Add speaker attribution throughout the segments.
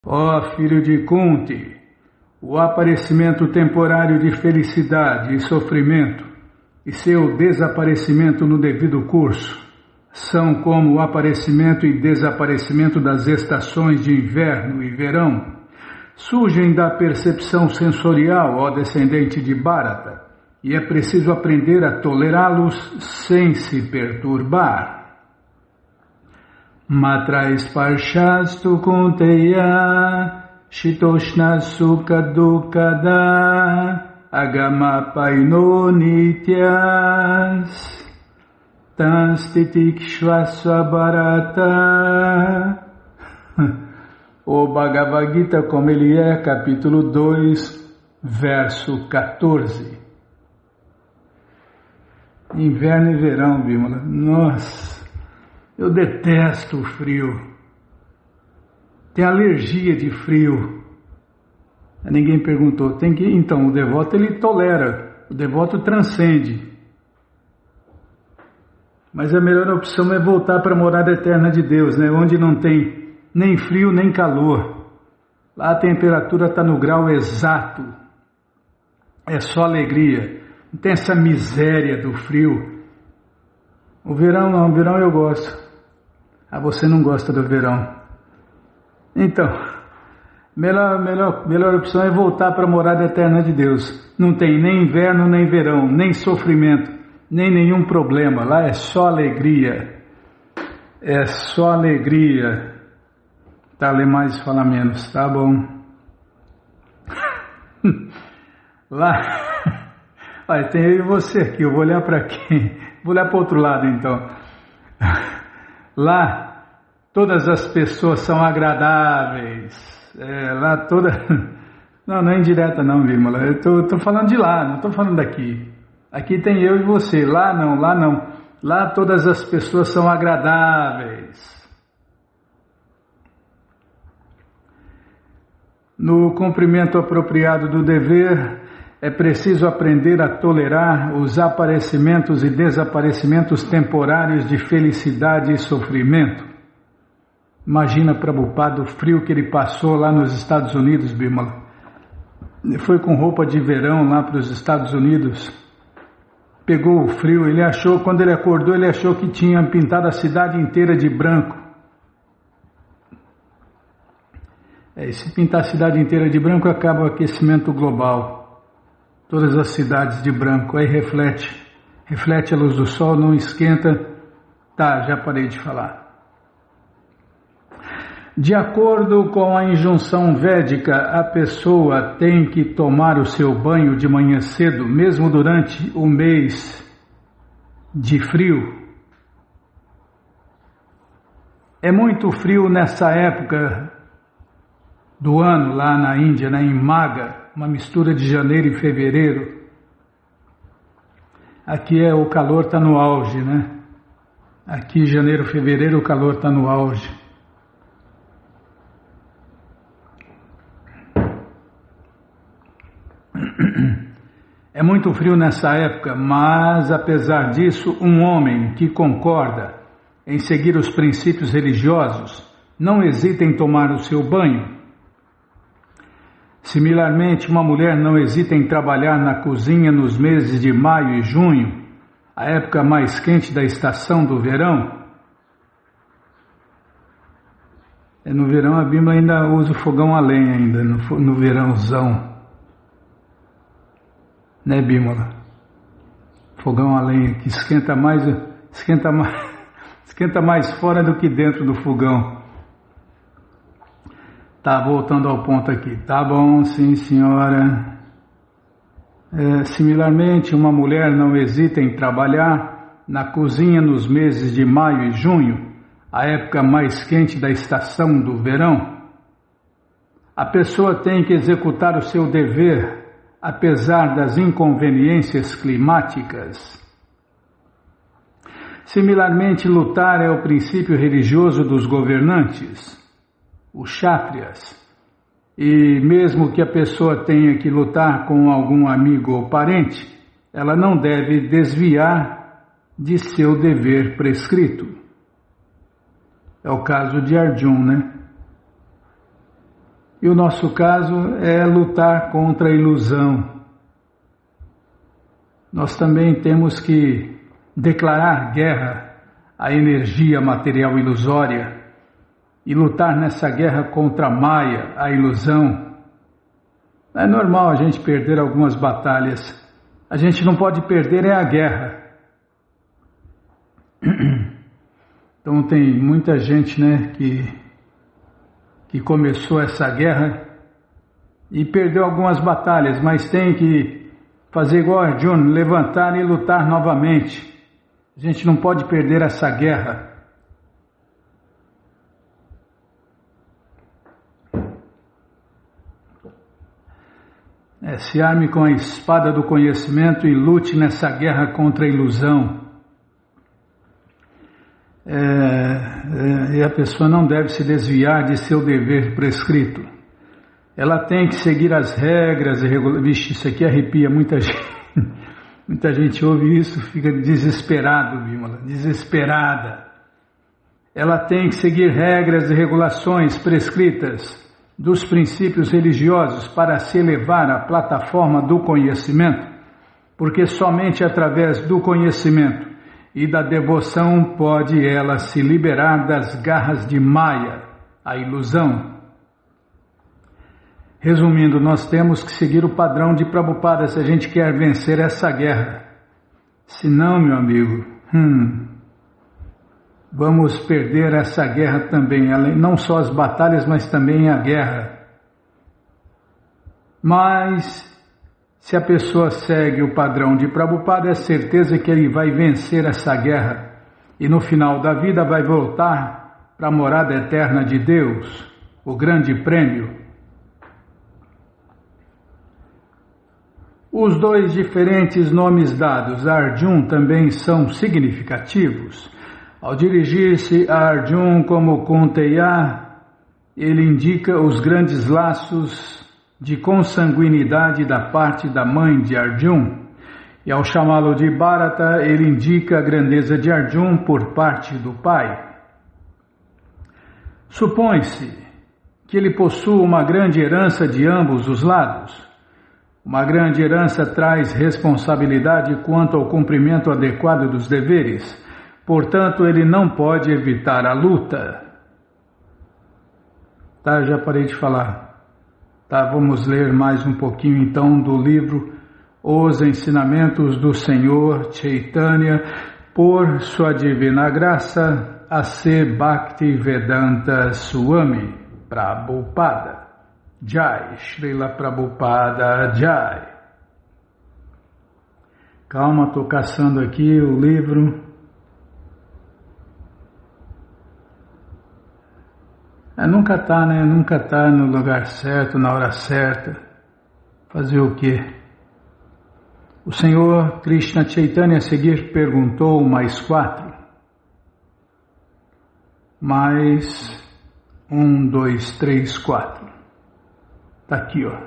Speaker 1: Ó filho de Kunti, o aparecimento temporário de felicidade e sofrimento e seu desaparecimento no devido curso são como o aparecimento e desaparecimento das estações de inverno e verão. Surgem da percepção sensorial, ó descendente de Bharata, e é preciso aprender a tolerá-los sem se perturbar. Matra sparshastu kunteya shitoshna sukha dukkada agama paino nityas tanstitikshvasva bharata. O Bhagavad Gita como ele é, capítulo 2, verso 14. Inverno e verão, Bimala. Nossa, eu detesto o frio. Tenho alergia de frio. Ninguém perguntou. Então, o devoto ele tolera, o devoto transcende. Mas a melhor opção é voltar para a morada eterna de Deus, né? Onde não tem nem frio nem calor. Lá a temperatura está no grau exato. É só alegria. Não tem essa miséria do frio. O verão não, o verão eu gosto. Ah, você não gosta do verão. Então, melhor opção é voltar para a morada eterna de Deus. Não tem nem inverno, nem verão, nem sofrimento, nem nenhum problema. Lá é só alegria. É só alegria. Tá, lê mais, fala menos, tá bom. Lá, olha, tem eu e você aqui, eu vou olhar para quem? Vou olhar para o outro lado então. Lá, todas as pessoas são agradáveis. Lá toda... Não é indireta não, Vimala, eu tô falando de lá, não tô falando daqui. Aqui tem eu e você, lá não. Lá todas as pessoas são agradáveis. No cumprimento apropriado do dever, é preciso aprender a tolerar os aparecimentos e desaparecimentos temporários de felicidade e sofrimento. Imagina Prabhupada o frio que ele passou lá nos Estados Unidos, Bimala. Ele foi com roupa de verão lá para os Estados Unidos. Pegou o frio, quando ele acordou, ele achou que tinha pintado a cidade inteira de branco. Se pintar a cidade inteira de branco, acaba o aquecimento global. Todas as cidades de branco, aí reflete a luz do sol, não esquenta. Tá, já parei de falar. De acordo com a injunção védica, a pessoa tem que tomar o seu banho de manhã cedo, mesmo durante o mês de frio. É muito frio nessa época do ano lá na Índia, em Maga, uma mistura de janeiro e fevereiro. Aqui o calor está no auge, né? Aqui janeiro, fevereiro, o calor está no auge. É muito frio nessa época, mas apesar disso, um homem que concorda em seguir os princípios religiosos não hesita em tomar o seu banho. Similarmente, uma mulher não hesita em trabalhar na cozinha nos meses de maio e junho, a época mais quente da estação do verão. No verão a Bimba ainda usa o fogão a lenha ainda, no verãozão. Né, Bímola? Fogão a lenha que esquenta mais fora do que dentro do fogão. Tá, voltando ao ponto aqui. Tá bom, sim, senhora. Similarmente, uma mulher não hesita em trabalhar na cozinha nos meses de maio e junho, a época mais quente da estação do verão. A pessoa tem que executar o seu dever, apesar das inconveniências climáticas. Similarmente, lutar é o princípio religioso dos governantes, os kshatriyas, e mesmo que a pessoa tenha que lutar com algum amigo ou parente, ela não deve desviar de seu dever prescrito. É o caso de Arjuna, né? E o nosso caso é lutar contra a ilusão. Nós também temos que declarar guerra à energia material ilusória e lutar nessa guerra contra a Maya, a ilusão. É normal a gente perder algumas batalhas. A gente não pode perder é a guerra. Então tem muita gente, né, que começou essa guerra e perdeu algumas batalhas, mas tem que fazer igual Arjuna, levantar e lutar novamente. A gente não pode perder essa guerra. Se arme com a espada do conhecimento e lute nessa guerra contra a ilusão. E a pessoa não deve se desviar de seu dever prescrito. Ela tem que seguir as regras e regulações. Vixe, isso aqui arrepia muita gente. Muita gente ouve isso, fica desesperado, Bímola, desesperada. Ela tem que seguir regras e regulações prescritas dos princípios religiosos para se elevar à plataforma do conhecimento, porque somente através do conhecimento e da devoção pode ela se liberar das garras de Maya, a ilusão. Resumindo, nós temos que seguir o padrão de Prabhupada se a gente quer vencer essa guerra. Se não, meu amigo, vamos perder essa guerra também, não só as batalhas, mas também a guerra. Mas, se a pessoa segue o padrão de Prabhupada, é certeza que ele vai vencer essa guerra e no final da vida vai voltar para a morada eterna de Deus, o grande prêmio. Os dois diferentes nomes dados a Arjuna também são significativos. Ao dirigir-se a Arjuna como Kunteya, ele indica os grandes laços de consanguinidade da parte da mãe de Arjuna. E ao chamá-lo de Bharata, ele indica a grandeza de Arjuna por parte do pai. Supõe-se que ele possua uma grande herança de ambos os lados. Uma grande herança traz responsabilidade quanto ao cumprimento adequado dos deveres. Portanto, ele não pode evitar a luta. Tá, já parei de falar. Tá, vamos ler mais um pouquinho então do livro Os Ensinamentos do Senhor Chaitanya, por sua divina graça, A.C. Bhaktivedanta Swami Prabhupada. Jai, Srila Prabhupada Jai. Calma, estou caçando aqui o livro. Nunca está, né? Nunca está no lugar certo, na hora certa. Fazer o quê? O Senhor Krishna Chaitanya a seguir perguntou mais 4. Mais 1, 2, 3, 4. Está aqui, ó.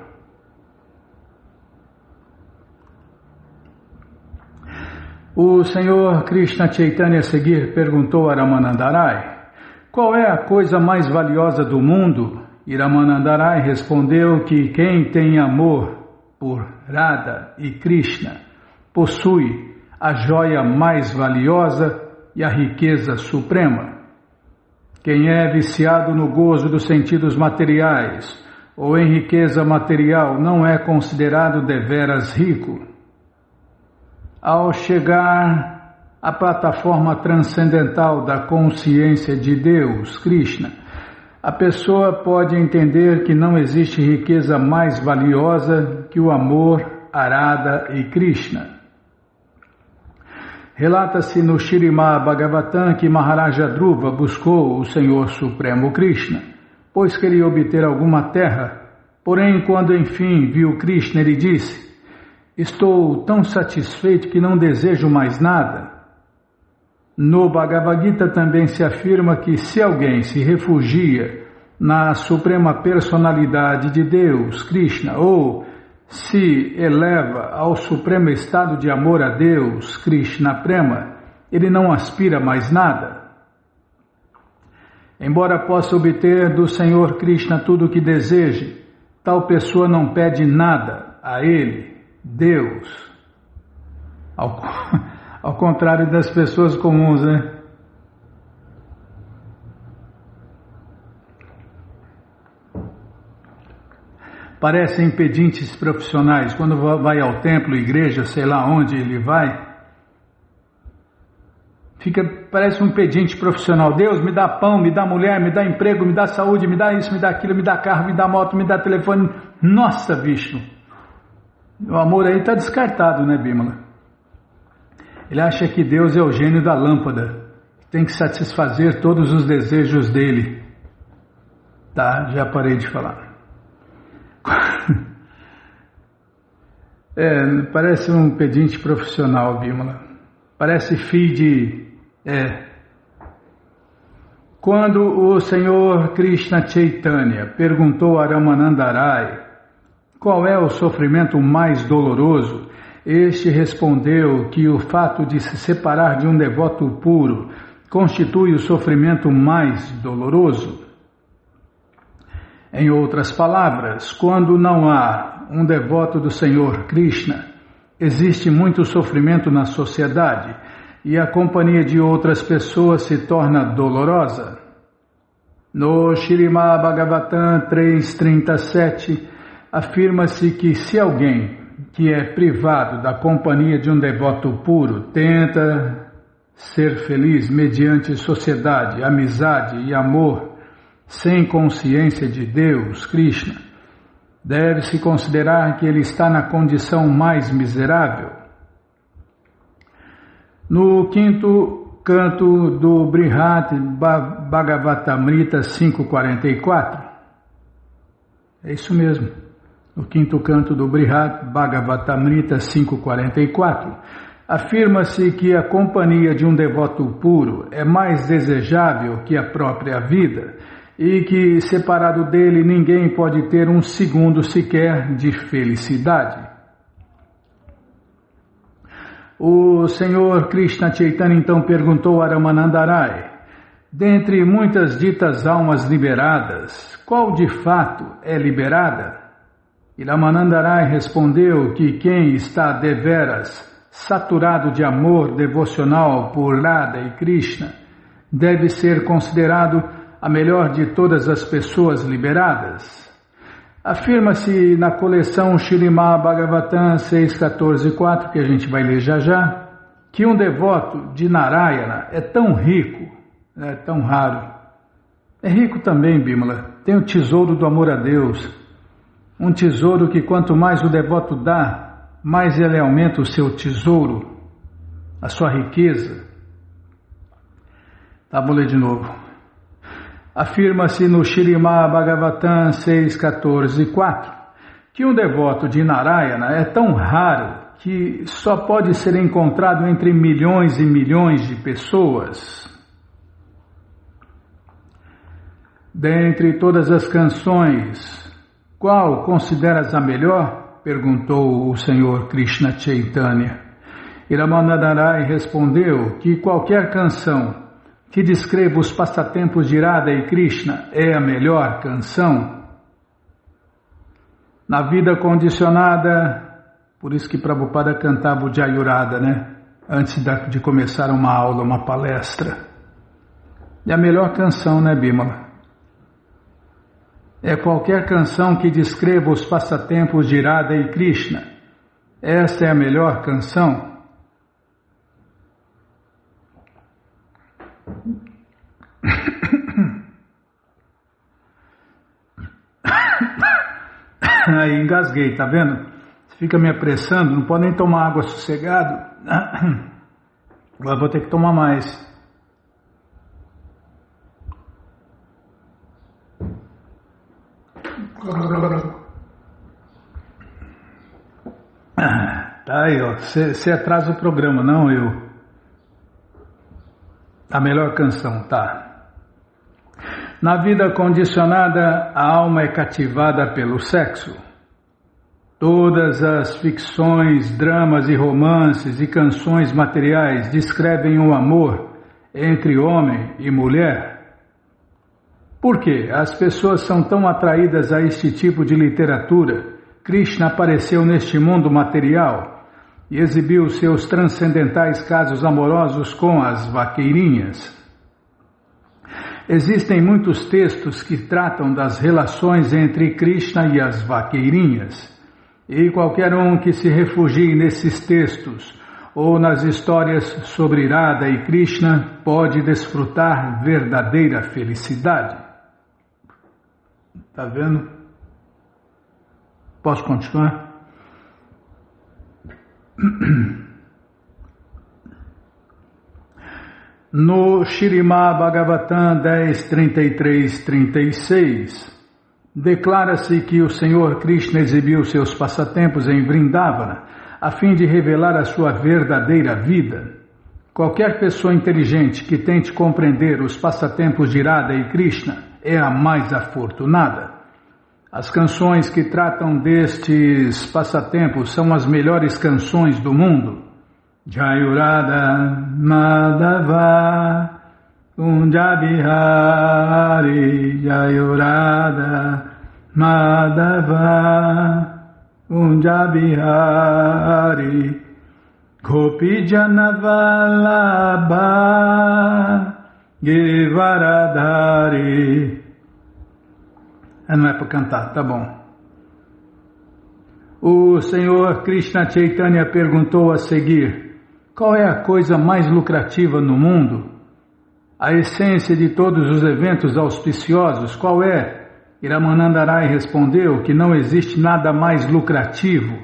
Speaker 1: O Senhor Krishna Chaitanya a seguir perguntou a Ramanandarai: qual é a coisa mais valiosa do mundo? E Ramanandarai respondeu que quem tem amor por Radha e Krishna possui a joia mais valiosa e a riqueza suprema. Quem é viciado no gozo dos sentidos materiais ou em riqueza material não é considerado deveras rico. Ao chegar à plataforma transcendental da consciência de Deus, Krishna, a pessoa pode entender que não existe riqueza mais valiosa que o amor a Radha e Krishna. Relata-se no Śrīmad Bhagavatam que Maharaja Dhruva buscou o Senhor Supremo Krishna, pois queria obter alguma terra, porém quando enfim viu Krishna ele disse: estou tão satisfeito que não desejo mais nada. No Bhagavad Gita também se afirma que se alguém se refugia na Suprema Personalidade de Deus, Krishna, ou se eleva ao supremo estado de amor a Deus, Krishna Prema, ele não aspira mais nada. Embora possa obter do Senhor Krishna tudo o que deseje, tal pessoa não pede nada a Ele, Deus. Ao contrário das pessoas comuns, né? Parecem pedintes profissionais. Quando vai ao templo, igreja, sei lá onde ele vai, parece um pedinte profissional. Deus, me dá pão, me dá mulher, me dá emprego, me dá saúde, me dá isso, me dá aquilo, me dá carro, me dá moto, me dá telefone. Nossa, bicho! O amor aí está descartado, né, Bímola? Ele acha que Deus é o gênio da lâmpada. Tem que satisfazer todos os desejos dele. Tá, já parei de falar. Parece um pedinte profissional, Bímola. Parece filho de... Quando o Senhor Krishna Chaitanya perguntou a Ramanandarai qual é o sofrimento mais doloroso, este respondeu que o fato de se separar de um devoto puro constitui o sofrimento mais doloroso. Em outras palavras, quando não há um devoto do Senhor Krishna, existe muito sofrimento na sociedade e a companhia de outras pessoas se torna dolorosa. No Śrīmad Bhagavatam 3.37, afirma-se que se alguém que é privado da companhia de um devoto puro tenta ser feliz mediante sociedade, amizade e amor, sem consciência de Deus, Krishna, deve-se considerar que ele está na condição mais miserável. No quinto canto do Brihad Bhagavatamrita 5.44, é isso mesmo, no quinto canto do Brihad Bhagavatamrita 5.44, afirma-se que a companhia de um devoto puro é mais desejável que a própria vida, e que, separado dele, ninguém pode ter um segundo sequer de felicidade. O Senhor Krishna Chaitanya então perguntou a Ramanandarai, dentre muitas ditas almas liberadas, qual de fato é liberada? E Ramanandarai respondeu que quem está deveras saturado de amor devocional por Radha e Krishna deve ser considerado a melhor de todas as pessoas liberadas. Afirma-se na coleção Śrīmad Bhagavatam 6.14.4, que a gente vai ler já já, que um devoto de Narayana é tão rico, é tão raro. É rico também, Bímola, tem o tesouro do amor a Deus, um tesouro que quanto mais o devoto dá, mais ele aumenta o seu tesouro, a sua riqueza. Tá, vou ler de novo. Afirma-se no Śrīmad Bhagavatam 6.14.4 que um devoto de Narayana é tão raro que só pode ser encontrado entre milhões e milhões de pessoas. Dentre todas as canções, qual consideras a melhor? Perguntou o Senhor Krishna Chaitanya. E Ramanandarai respondeu que qualquer canção que descreva os passatempos de Radha e Krishna é a melhor canção. Na vida condicionada, por isso que Prabhupada cantava o Jayurada, né? Antes de começar uma aula, uma palestra. É a melhor canção, né, Bímola? É qualquer canção que descreva os passatempos de Radha e Krishna. Esta é a melhor canção. Aí engasguei, tá vendo? Fica me apressando, não pode nem tomar água sossegado. Agora vou ter que tomar mais. Tá aí, ó. Você atrasa o programa, não eu. A melhor canção, tá. Na vida condicionada, a alma é cativada pelo sexo. Todas as ficções, dramas e romances e canções materiais descrevem o amor entre homem e mulher. Por que as pessoas são tão atraídas a este tipo de literatura? Krishna apareceu neste mundo material e exibiu seus transcendentais casos amorosos com as vaqueirinhas. Existem muitos textos que tratam das relações entre Krishna e as vaqueirinhas, e qualquer um que se refugie nesses textos ou nas histórias sobre Radha e Krishna pode desfrutar verdadeira felicidade. Está vendo? Posso continuar? No Śrīmad Bhagavatam 10.33-36, declara-se que o Senhor Krishna exibiu seus passatempos em Vrindavana, a fim de revelar a sua verdadeira vida. Qualquer pessoa inteligente que tente compreender os passatempos de Radha e Krishna é a mais afortunada. As canções que tratam destes passatempos são as melhores canções do mundo. Jayurada Madhava Kunjabihari Jayurada Madhava Kunjabihari Gopijanavalabha Givaradhari. Não é para cantar, tá bom. O Senhor Krishna Chaitanya perguntou a seguir: qual é a coisa mais lucrativa no mundo? A essência de todos os eventos auspiciosos, qual é? E Ramananda Rai respondeu que não existe nada mais lucrativo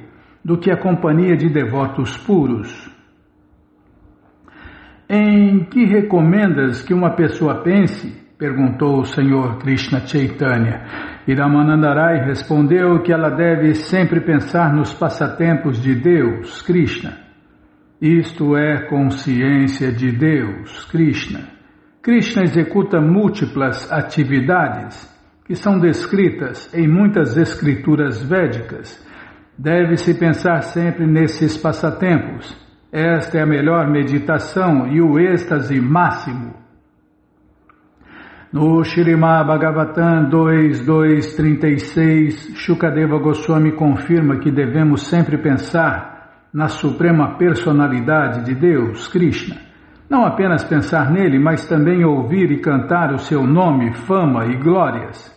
Speaker 1: do que a companhia de devotos puros. Em que recomendas que uma pessoa pense? Perguntou o Senhor Krishna Chaitanya. E Ramananda Rai respondeu que ela deve sempre pensar nos passatempos de Deus, Krishna. Isto é consciência de Deus, Krishna. Krishna executa múltiplas atividades que são descritas em muitas escrituras védicas. Deve-se pensar sempre nesses passatempos. Esta é a melhor meditação e o êxtase máximo. No Śrīmad Bhagavatam 2.2.36, Shukadeva Goswami confirma que devemos sempre pensar na suprema personalidade de Deus, Krishna. Não apenas pensar nele, mas também ouvir e cantar o seu nome, fama e glórias.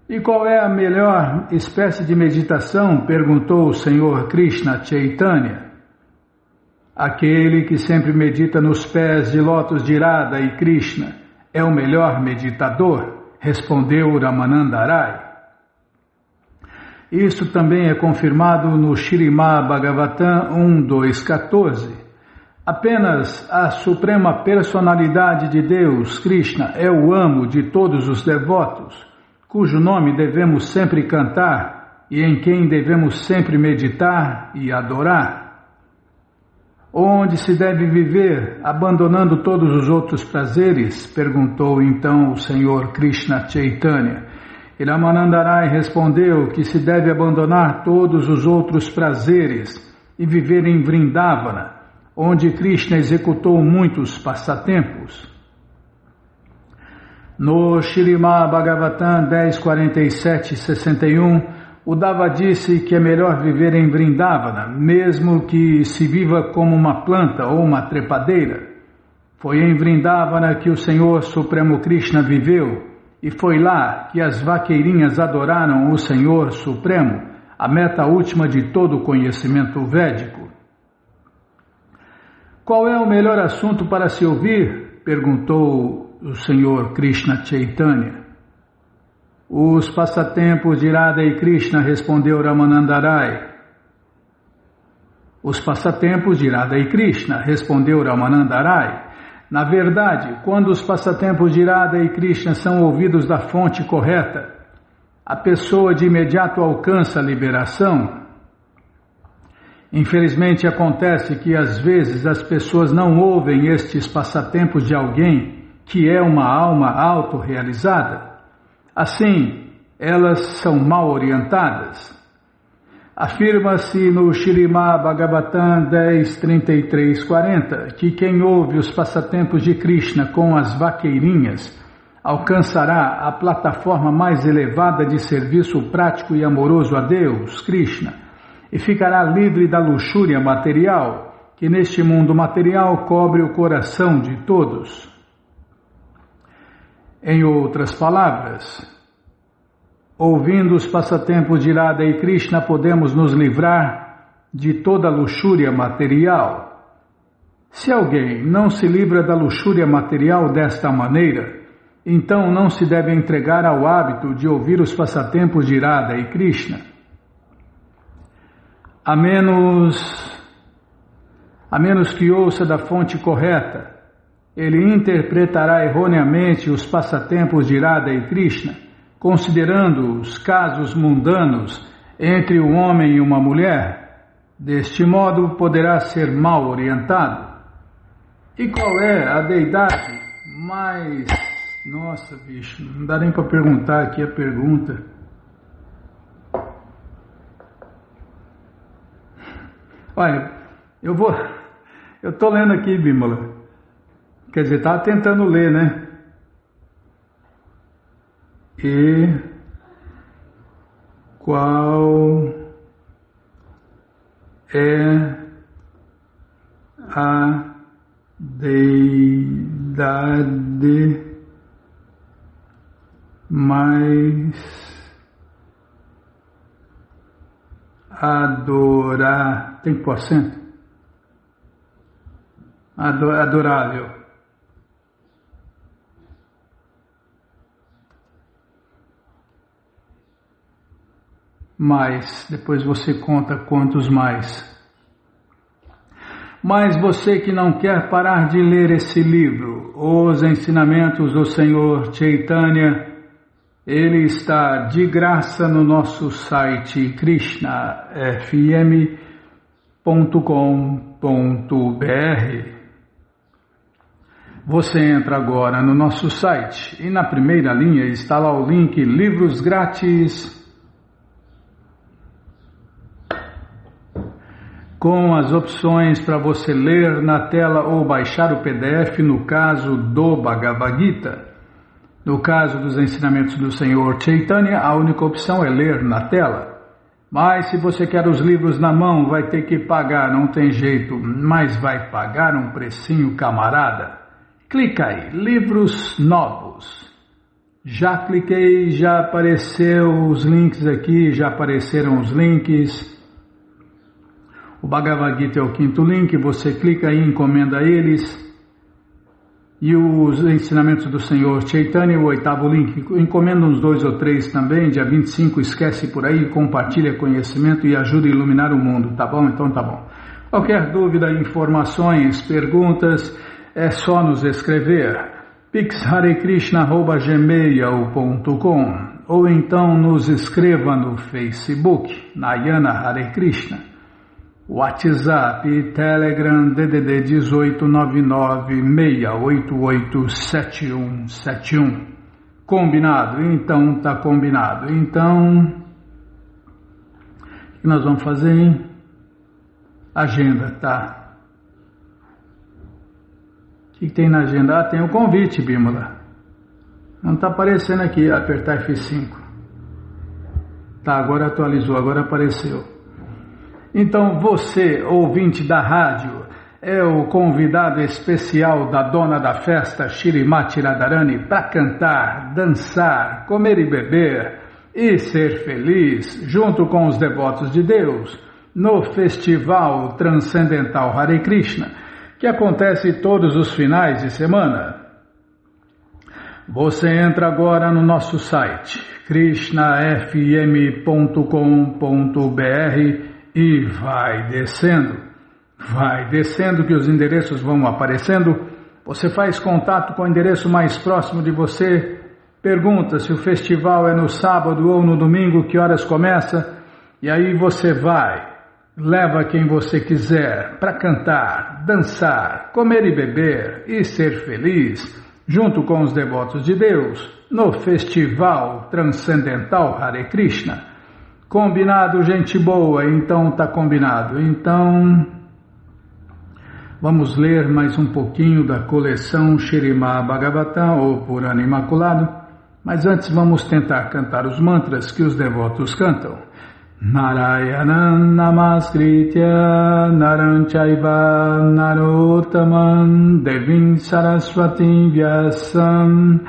Speaker 1: E qual é a melhor espécie de meditação? Perguntou o Senhor Krishna Chaitanya. Aquele que sempre medita nos pés de lótus de Radha e Krishna é o melhor meditador, respondeu Ramananda Rai. Isso também é confirmado no Śrīmad Bhagavatam 1.2.14. Apenas a suprema personalidade de Deus, Krishna, é o amo de todos os devotos, cujo nome devemos sempre cantar e em quem devemos sempre meditar e adorar. Onde se deve viver, abandonando todos os outros prazeres? Perguntou então o Senhor Krishna Chaitanya. E Ramananda Rai respondeu que se deve abandonar todos os outros prazeres e viver em Vrindavana, onde Krishna executou muitos passatempos. No Śrīmad Bhagavatam 10.47-61, o Dava disse que é melhor viver em Vrindavana, mesmo que se viva como uma planta ou uma trepadeira. Foi em Vrindavana que o Senhor Supremo Krishna viveu, e foi lá que as vaqueirinhas adoraram o Senhor Supremo, a meta última de todo o conhecimento védico. Qual é o melhor assunto para se ouvir? Perguntou o Senhor Krishna Chaitanya. Os passatempos de Radha e Krishna, respondeu Ramananda Rai. Os passatempos de Radha e Krishna, respondeu Ramananda Rai. Na verdade, quando os passatempos de Radha e Krishna são ouvidos da fonte correta, a pessoa de imediato alcança a liberação. Infelizmente acontece que às vezes as pessoas não ouvem estes passatempos de alguém que é uma alma autorrealizada. Assim, elas são mal orientadas. Afirma-se no Śrīmad Bhagavatam 10.33.40 que quem ouve os passatempos de Krishna com as vaqueirinhas alcançará a plataforma mais elevada de serviço prático e amoroso a Deus, Krishna, e ficará livre da luxúria material, que neste mundo material cobre o coração de todos. Em outras palavras, ouvindo os passatempos de Radha e Krishna, podemos nos livrar de toda a luxúria material. Se alguém não se livra da luxúria material desta maneira, então não se deve entregar ao hábito de ouvir os passatempos de Radha e Krishna. A menos que ouça da fonte correta, ele interpretará erroneamente os passatempos de Radha e Krishna, considerando os casos mundanos entre um homem e uma mulher. Deste modo, poderá ser mal orientado. E qual é a deidade mais... Nossa, bicho, não dá nem para perguntar aqui a pergunta. Olha, eu estou lendo aqui, Bímola. Quer dizer, estava tentando ler, né? E qual é a deidade mais adorar, tem que pôr acento? Adorável. Mais, depois você conta quantos mais. Mas você que não quer parar de ler esse livro, Os Ensinamentos do Senhor Chaitanya, ele está de graça no nosso site krishnafm.com.br. Você entra agora no nosso site e na primeira linha está lá o link Livros Grátis, com as opções para você ler na tela ou baixar o PDF no caso do Bhagavad Gita. No caso dos ensinamentos do Senhor Chaitanya, a única opção é ler na tela. Mas se você quer os livros na mão, vai ter que pagar, não tem jeito, mas vai pagar um precinho, camarada. Clica aí, livros novos. Já cliquei, já apareceu os links aqui, já apareceram os links. O Bhagavad Gita é o 5º link, você clica aí, encomenda eles. E os ensinamentos do Senhor Chaitanya, o 8º link, encomenda uns 2 ou 3 também, dia 25, esquece por aí, compartilha conhecimento e ajuda a iluminar o mundo, tá bom? Então tá bom. Qualquer dúvida, informações, perguntas, é só nos escrever, pixharekrishna@gmail.com ou então nos escreva no Facebook, Nayana Hare Krishna. WhatsApp, Telegram, DDD 1899-688-7171. Combinado? Então tá combinado. Então, o que nós vamos fazer, hein? Agenda, tá? O que tem na agenda? Tem o convite, Bímola. Não está aparecendo aqui, apertar F5. Tá, agora atualizou, agora apareceu. Então você, ouvinte da rádio, é o convidado especial da dona da festa, Shrimati Radharani, para cantar, dançar, comer e beber e ser feliz, junto com os devotos de Deus, no Festival Transcendental Hare Krishna, que acontece todos os finais de semana. Você entra agora no nosso site, krishnafm.com.br, e vai descendo que os endereços vão aparecendo. Você faz contato com o endereço mais próximo de você, pergunta se o festival é no sábado ou no domingo, que horas começa, e aí você vai, leva quem você quiser para cantar, dançar, comer e beber e ser feliz, junto com os devotos de Deus, no Festival Transcendental Hare Krishna. Combinado, gente boa? Então tá combinado. Então, Vamos ler mais um pouquinho da coleção Śrīmad Bhagavatam, ou Purana Imaculado, mas antes vamos tentar cantar os mantras que os devotos cantam. Narayanam Namaskritya Naram Chaiva Narottamam Devim Saraswatim Vyasam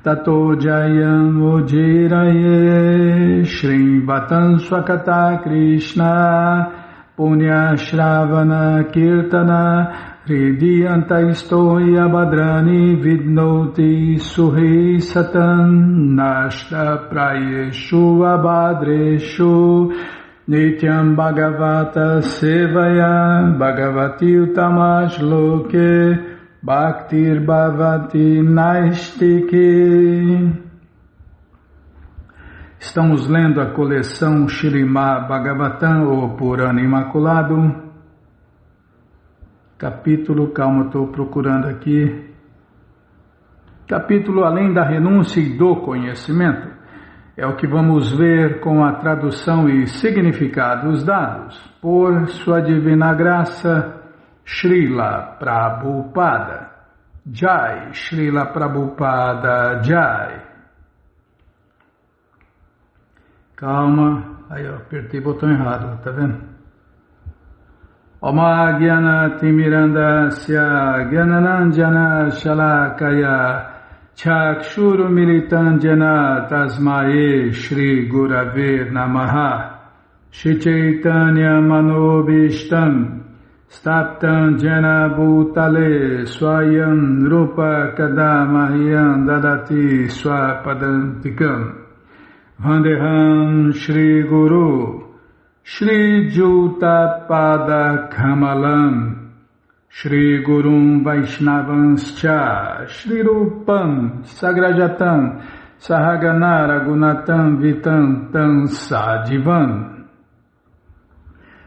Speaker 1: Tato Jayam Ujiraye Shrivatam Swakata Krishna Punya Shravana Kirtana Hridiyanta Istoya Badrani Vidnoti Suhi Satan Nashta Prayeshu Abhadreshu Nityam Bhagavata Sevaya Bhagavati Utamash Loke Bhaktir Bhavati Naistiki. Estamos lendo a coleção Śrīmad Bhagavatam, ou Purana Imaculado. Capítulo, calma, estou procurando aqui. Capítulo Além da Renúncia e do Conhecimento. É o que vamos ver com a tradução e significados dados por Sua Divina Graça, Srila Prabhupada. Jai, Srila Prabhupada, Jai. Calma, aí eu apertei o botão errado, tá vendo? Oma Gyana Timirandasya Gyananandjana Shalakaya Chakshuru Militandjana Tasmae Shri Gurave Namaha Shri Chaitanya Manobishtam Staptam Jana Bhutale Swayam Rupa Kadamahyam Dadati Swapadantikam Vandeham Shri Guru Shri Juta Pada Kamalam Shri Gurum Vaishnavanscha Shri Rupam Sagrajatam Sahagana Ragunatam Vitam Tam Sadivam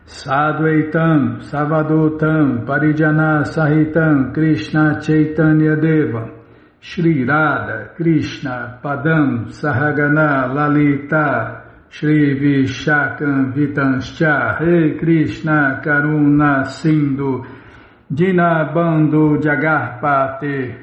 Speaker 1: Sadvaitam Savadotam Parijana Sahitam Krishna Chaitanya Deva Shri Radha Krishna Padam Sahagana Lalita Shri Vishakam Vitanscha Rei Krishna Karuna Sindhu Dinabandhu Jagarpate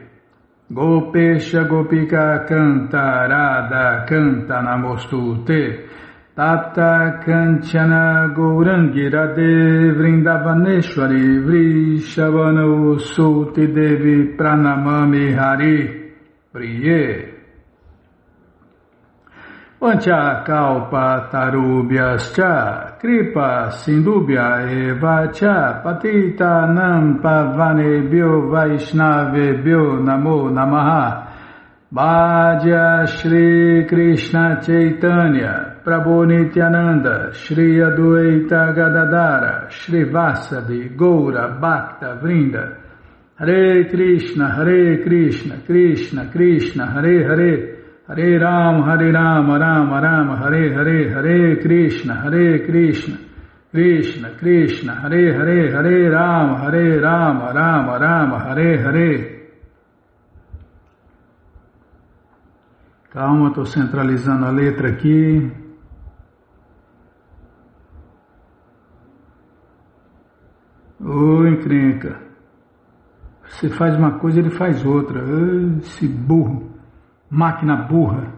Speaker 1: Gopesha Gopika Canta Radha Canta Namostute Tata Kanchana Gourangi Radhe Vrindavaneshwari Vrishavana Suti Devi Pranamami Hari Priye Vancha Kalpa Tarubhyascha Kripa Sindubhya Eva Cha Patita Nam Pavanebhyo Vaishnavebhyo Namo Namaha Bhaja Shri Krishna Chaitanya Prabhu Nityananda Shri Adwaita Gadadara Shri Vasadi Goura Bhakta Vrinda Hare Krishna Krishna Krishna Hare Hare Hare Rama, Rama Rama, Hare Hare, Hare Krishna, Krishna Krishna, Hare Hare, Hare Rama, Rama Rama, Hare Hare. Calma, estou centralizando a letra aqui. Ô, encrenca. Você faz uma coisa, ele faz outra. Esse burro. Máquina burra.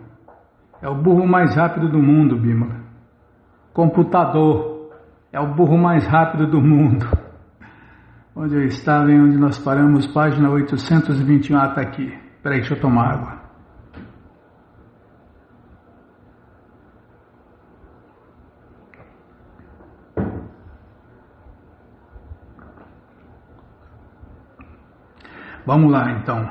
Speaker 1: É o burro mais rápido do mundo, Bímola. Computador. É o burro mais rápido do mundo. Onde eu estava e onde nós paramos, página 821. Ah, está aqui. Peraí, deixa eu tomar água. Vamos lá, então.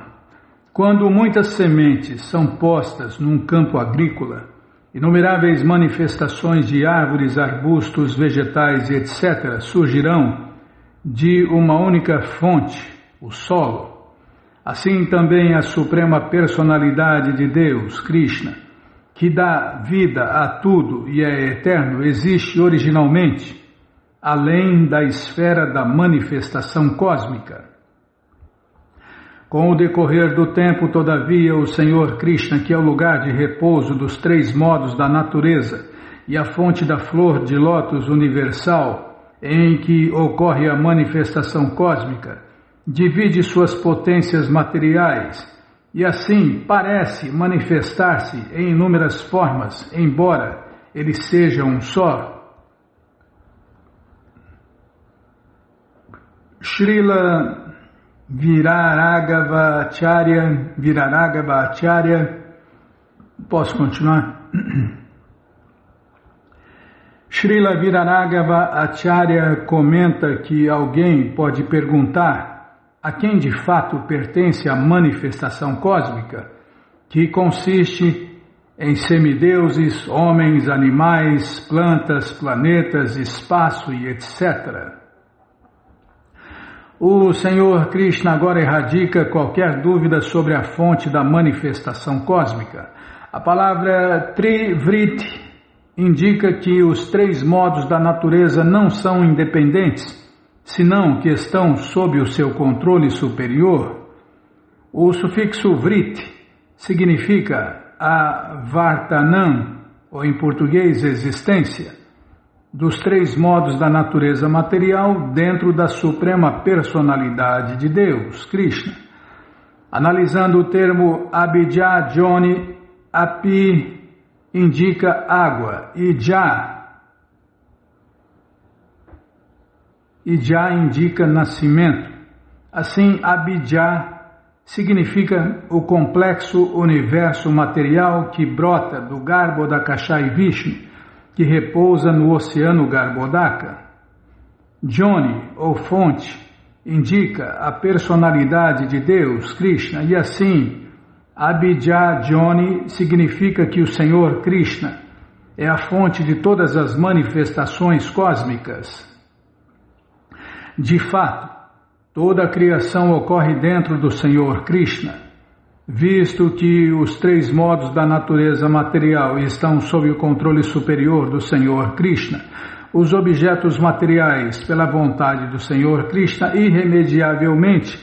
Speaker 1: Quando muitas sementes são postas num campo agrícola, inumeráveis manifestações de árvores, arbustos, vegetais e etc. surgirão de uma única fonte, o solo. Assim também a suprema personalidade de Deus, Krishna, que dá vida a tudo e é eterno, existe originalmente, além da esfera da manifestação cósmica. Com o decorrer do tempo, todavia, o Senhor Krishna, que é o lugar de repouso dos três modos da natureza e a fonte da flor de lótus universal, em que ocorre a manifestação cósmica, divide suas potências materiais e assim parece manifestar-se em inúmeras formas, embora ele seja um só. Srila Viraragavacharya, posso continuar? Srila Viraragavacharya comenta que alguém pode perguntar a quem de fato pertence a manifestação cósmica, que consiste em semideuses, homens, animais, plantas, planetas, espaço e etc. O Senhor Krishna agora erradica qualquer dúvida sobre a fonte da manifestação cósmica. A palavra Trivriti indica que os três modos da natureza não são independentes, senão que estão sob o seu controle superior. O sufixo Vriti significa avartanam, ou em português existência, dos três modos da natureza material dentro da suprema personalidade de Deus, Krishna. Analisando o termo Abhidya Joni, Api indica água e Já indica nascimento. Assim, Abhidya significa o complexo universo material que brota do Garbhodakashayi e Vishnu, que repousa no oceano Garbhodaka. Joni, ou fonte, indica a personalidade de Deus, Krishna, e assim, Abhidya Joni significa que o Senhor Krishna é a fonte de todas as manifestações cósmicas. De fato, toda a criação ocorre dentro do Senhor Krishna. Visto que os três modos da natureza material estão sob o controle superior do Senhor Krishna, os objetos materiais, pela vontade do Senhor Krishna, irremediavelmente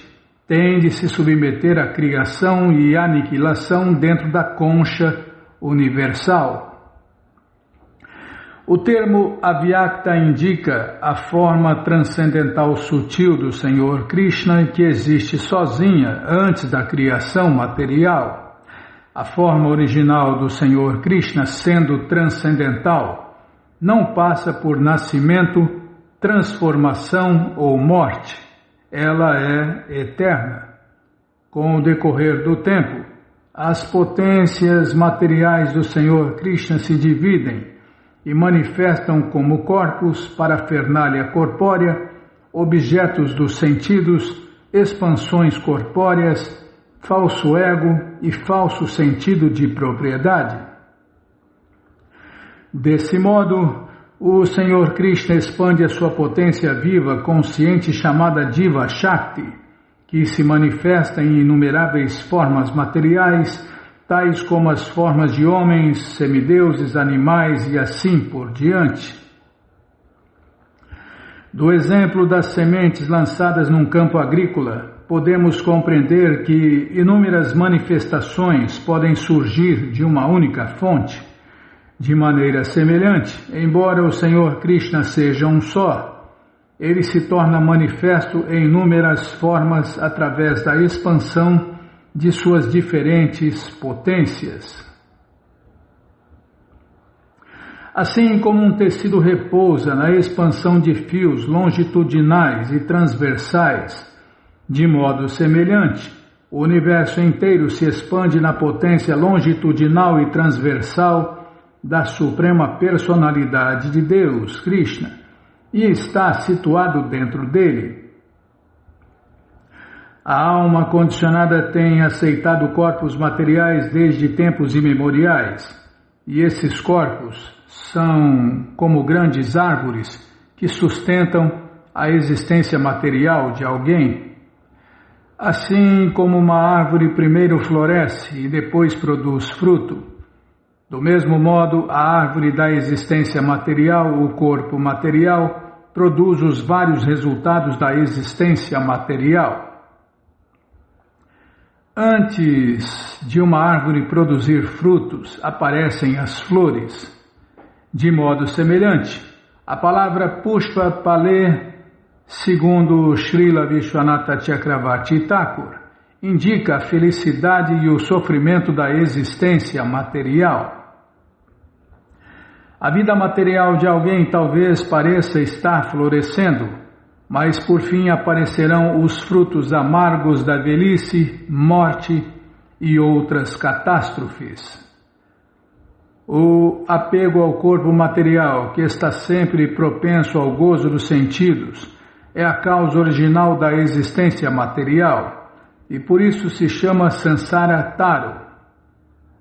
Speaker 1: têm de se submeter à criação e aniquilação dentro da concha universal. O termo Avyakta indica a forma transcendental sutil do Senhor Krishna que existe sozinha antes da criação material. A forma original do Senhor Krishna, sendo transcendental, não passa por nascimento, transformação ou morte. Ela é eterna. Com o decorrer do tempo, as potências materiais do Senhor Krishna se dividem e manifestam como corpos, parafernália corpórea, objetos dos sentidos, expansões corpóreas, falso ego e falso sentido de propriedade. Desse modo, o Senhor Krishna expande a sua potência viva consciente chamada Diva Shakti, que se manifesta em inumeráveis formas materiais, tais como as formas de homens, semideuses, animais e assim por diante. Do exemplo das sementes lançadas num campo agrícola, podemos compreender que inúmeras manifestações podem surgir de uma única fonte. De maneira semelhante, embora o Senhor Krishna seja um só, ele se torna manifesto em inúmeras formas através da expansão de suas diferentes potências. Assim como um tecido repousa na expansão de fios longitudinais e transversais, de modo semelhante, o universo inteiro se expande na potência longitudinal e transversal da Suprema Personalidade de Deus, Krishna, e está situado dentro dele. A alma condicionada tem aceitado corpos materiais desde tempos imemoriais, e esses corpos são como grandes árvores que sustentam a existência material de alguém. Assim como uma árvore primeiro floresce e depois produz fruto, do mesmo modo a árvore da existência material, o corpo material, produz os vários resultados da existência material. Antes de uma árvore produzir frutos, aparecem as flores. De modo semelhante, a palavra Pushpa Pale segundo Srila Vishwanatha Chakravarti Thakur, indica a felicidade e o sofrimento da existência material. A vida material de alguém talvez pareça estar florescendo, mas por fim aparecerão os frutos amargos da velhice, morte e outras catástrofes. O apego ao corpo material, que está sempre propenso ao gozo dos sentidos, é a causa original da existência material e por isso se chama Sansara Taro.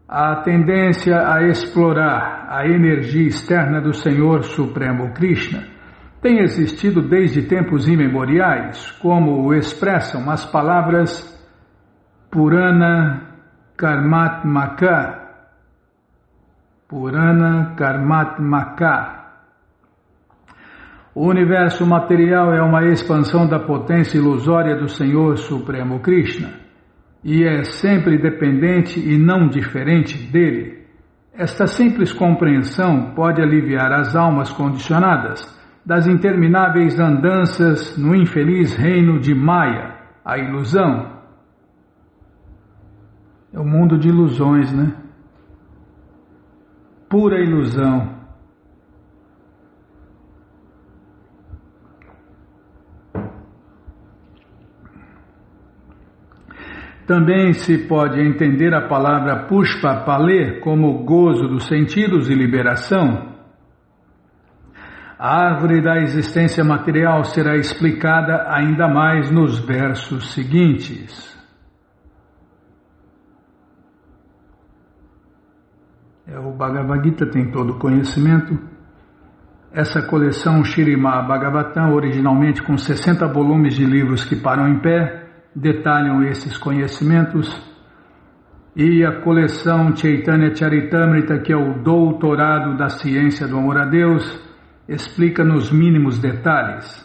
Speaker 1: A tendência a explorar a energia externa do Senhor Supremo Krishna tem existido desde tempos imemoriais, como o expressam as palavras Purana Karmatmaka. Purana Karmatmaka. O universo material é uma expansão da potência ilusória do Senhor Supremo Krishna e é sempre dependente e não diferente dele. Esta simples compreensão pode aliviar as almas condicionadas das intermináveis andanças no infeliz reino de Maya, a ilusão. É um mundo de ilusões, né? Pura ilusão. Também se pode entender a palavra Pushpa Pale como gozo dos sentidos e liberação. A árvore da existência material será explicada ainda mais nos versos seguintes. O Bhagavad Gita tem todo o conhecimento. Essa coleção Śrīmad Bhagavatam, originalmente com 60 volumes de livros que param em pé, detalham esses conhecimentos, e a coleção Chaitanya Charitamrita, que é o doutorado da ciência do amor a Deus, explica nos mínimos detalhes.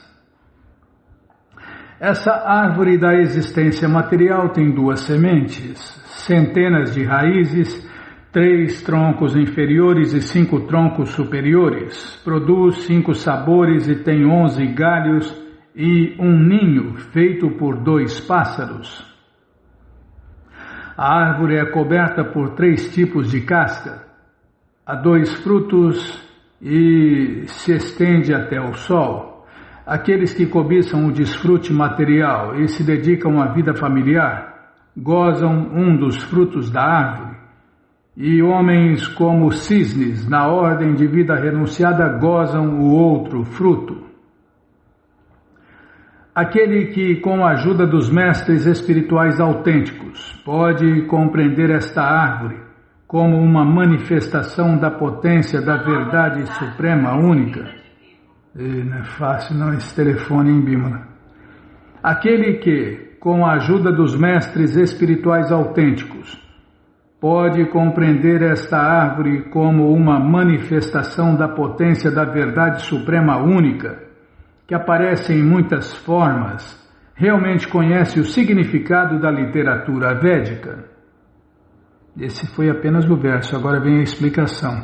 Speaker 1: Essa árvore da existência material tem 2 sementes, centenas de raízes, 3 troncos inferiores e 5 troncos superiores, produz 5 sabores e tem 11 galhos, e um ninho feito por 2 pássaros. A árvore é coberta por 3 tipos de casca, há 2 frutos e se estende até o sol. Aqueles que cobiçam o desfrute material e se dedicam à vida familiar gozam um dos frutos da árvore, e homens como cisnes, na ordem de vida renunciada, gozam o outro fruto. Aquele que, com a ajuda dos mestres espirituais autênticos, pode compreender esta árvore como uma manifestação da potência da verdade suprema única. Não é fácil não esse telefone em Bímola. Aquele que, com a ajuda dos mestres espirituais autênticos, pode compreender esta árvore como uma manifestação da potência da verdade suprema única, que aparece em muitas formas, realmente conhece o significado da literatura védica. Esse foi apenas o verso, agora vem a explicação.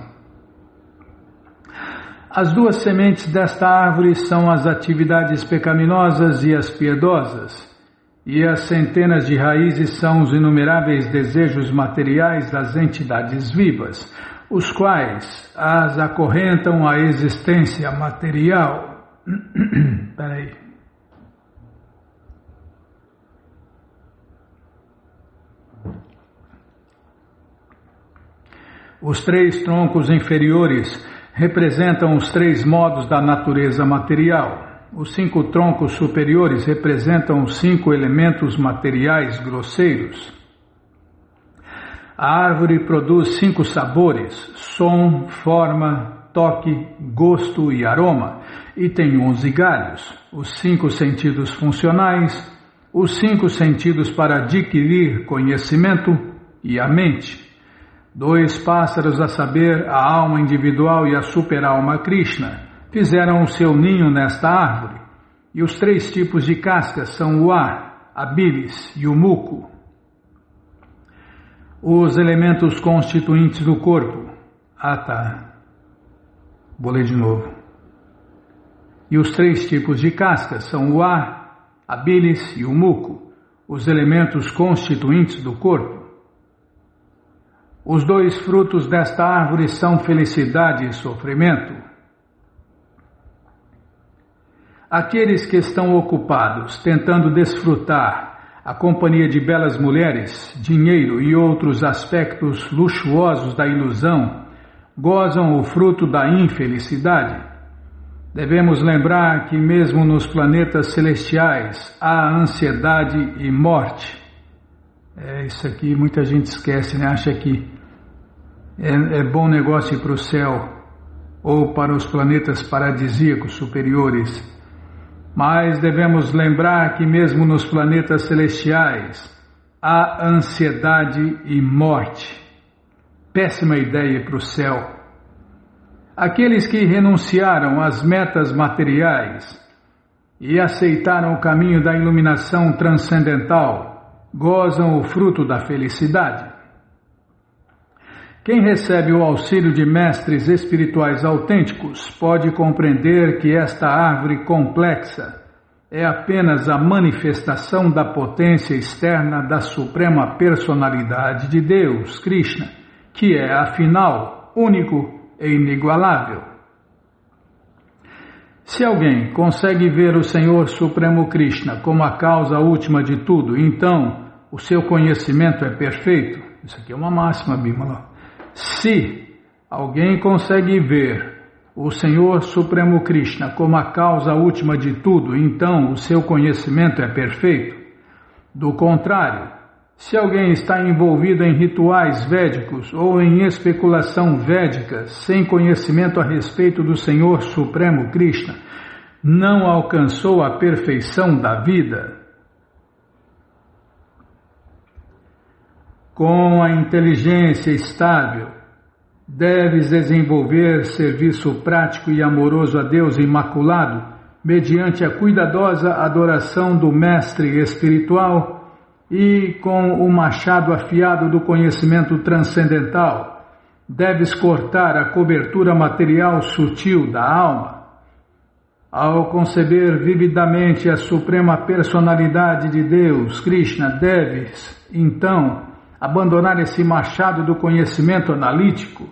Speaker 1: As 2 sementes desta árvore são as atividades pecaminosas e as piedosas, e as centenas de raízes são os inumeráveis desejos materiais das entidades vivas, os quais as acorrentam à existência material. Peraí. Os 3 troncos inferiores representam os 3 modos da natureza material. Os 5 troncos superiores representam os 5 elementos materiais grosseiros. A árvore produz 5 sabores: som, forma, toque, gosto e aroma, e tem 11 galhos, os 5 sentidos funcionais, os 5 sentidos para adquirir conhecimento e a mente. 2 pássaros, a saber, a alma individual e a superalma Krishna, fizeram o seu ninho nesta árvore, e os 3 tipos de cascas são o ar, a bilis e o muco. Os elementos constituintes do corpo. Vou ler de novo. E os 3 tipos de cascas são o ar, a bilis e o muco, os elementos constituintes do corpo. Os 2 frutos desta árvore são felicidade e sofrimento. Aqueles que estão ocupados tentando desfrutar a companhia de belas mulheres, dinheiro e outros aspectos luxuosos da ilusão, gozam o fruto da infelicidade. Devemos lembrar que mesmo nos planetas celestiais há ansiedade e morte. Isso aqui muita gente esquece, né? Acha que é bom negócio ir para o céu ou para os planetas paradisíacos superiores. Mas devemos lembrar que mesmo nos planetas celestiais há ansiedade e morte. Péssima ideia ir para o céu. Aqueles que renunciaram às metas materiais e aceitaram o caminho da iluminação transcendental gozam o fruto da felicidade. Quem recebe o auxílio de mestres espirituais autênticos pode compreender que esta árvore complexa é apenas a manifestação da potência externa da Suprema Personalidade de Deus, Krishna, que é, afinal, único e inigualável. Se alguém consegue ver o Senhor Supremo Krishna como a causa última de tudo, então o seu conhecimento é perfeito. Isso aqui é uma máxima, Bimala. Se alguém consegue ver o Senhor Supremo Krishna como a causa última de tudo, então o seu conhecimento é perfeito. Do contrário, se alguém está envolvido em rituais védicos ou em especulação védica, sem conhecimento a respeito do Senhor Supremo Krishna, não alcançou a perfeição da vida. Com a inteligência estável, deves desenvolver serviço prático e amoroso a Deus Imaculado, mediante a cuidadosa adoração do Mestre Espiritual e com o machado afiado do conhecimento transcendental. Deves cortar a cobertura material sutil da alma. Ao conceber vividamente a Suprema Personalidade de Deus, Krishna, deves, então, abandonar esse machado do conhecimento analítico.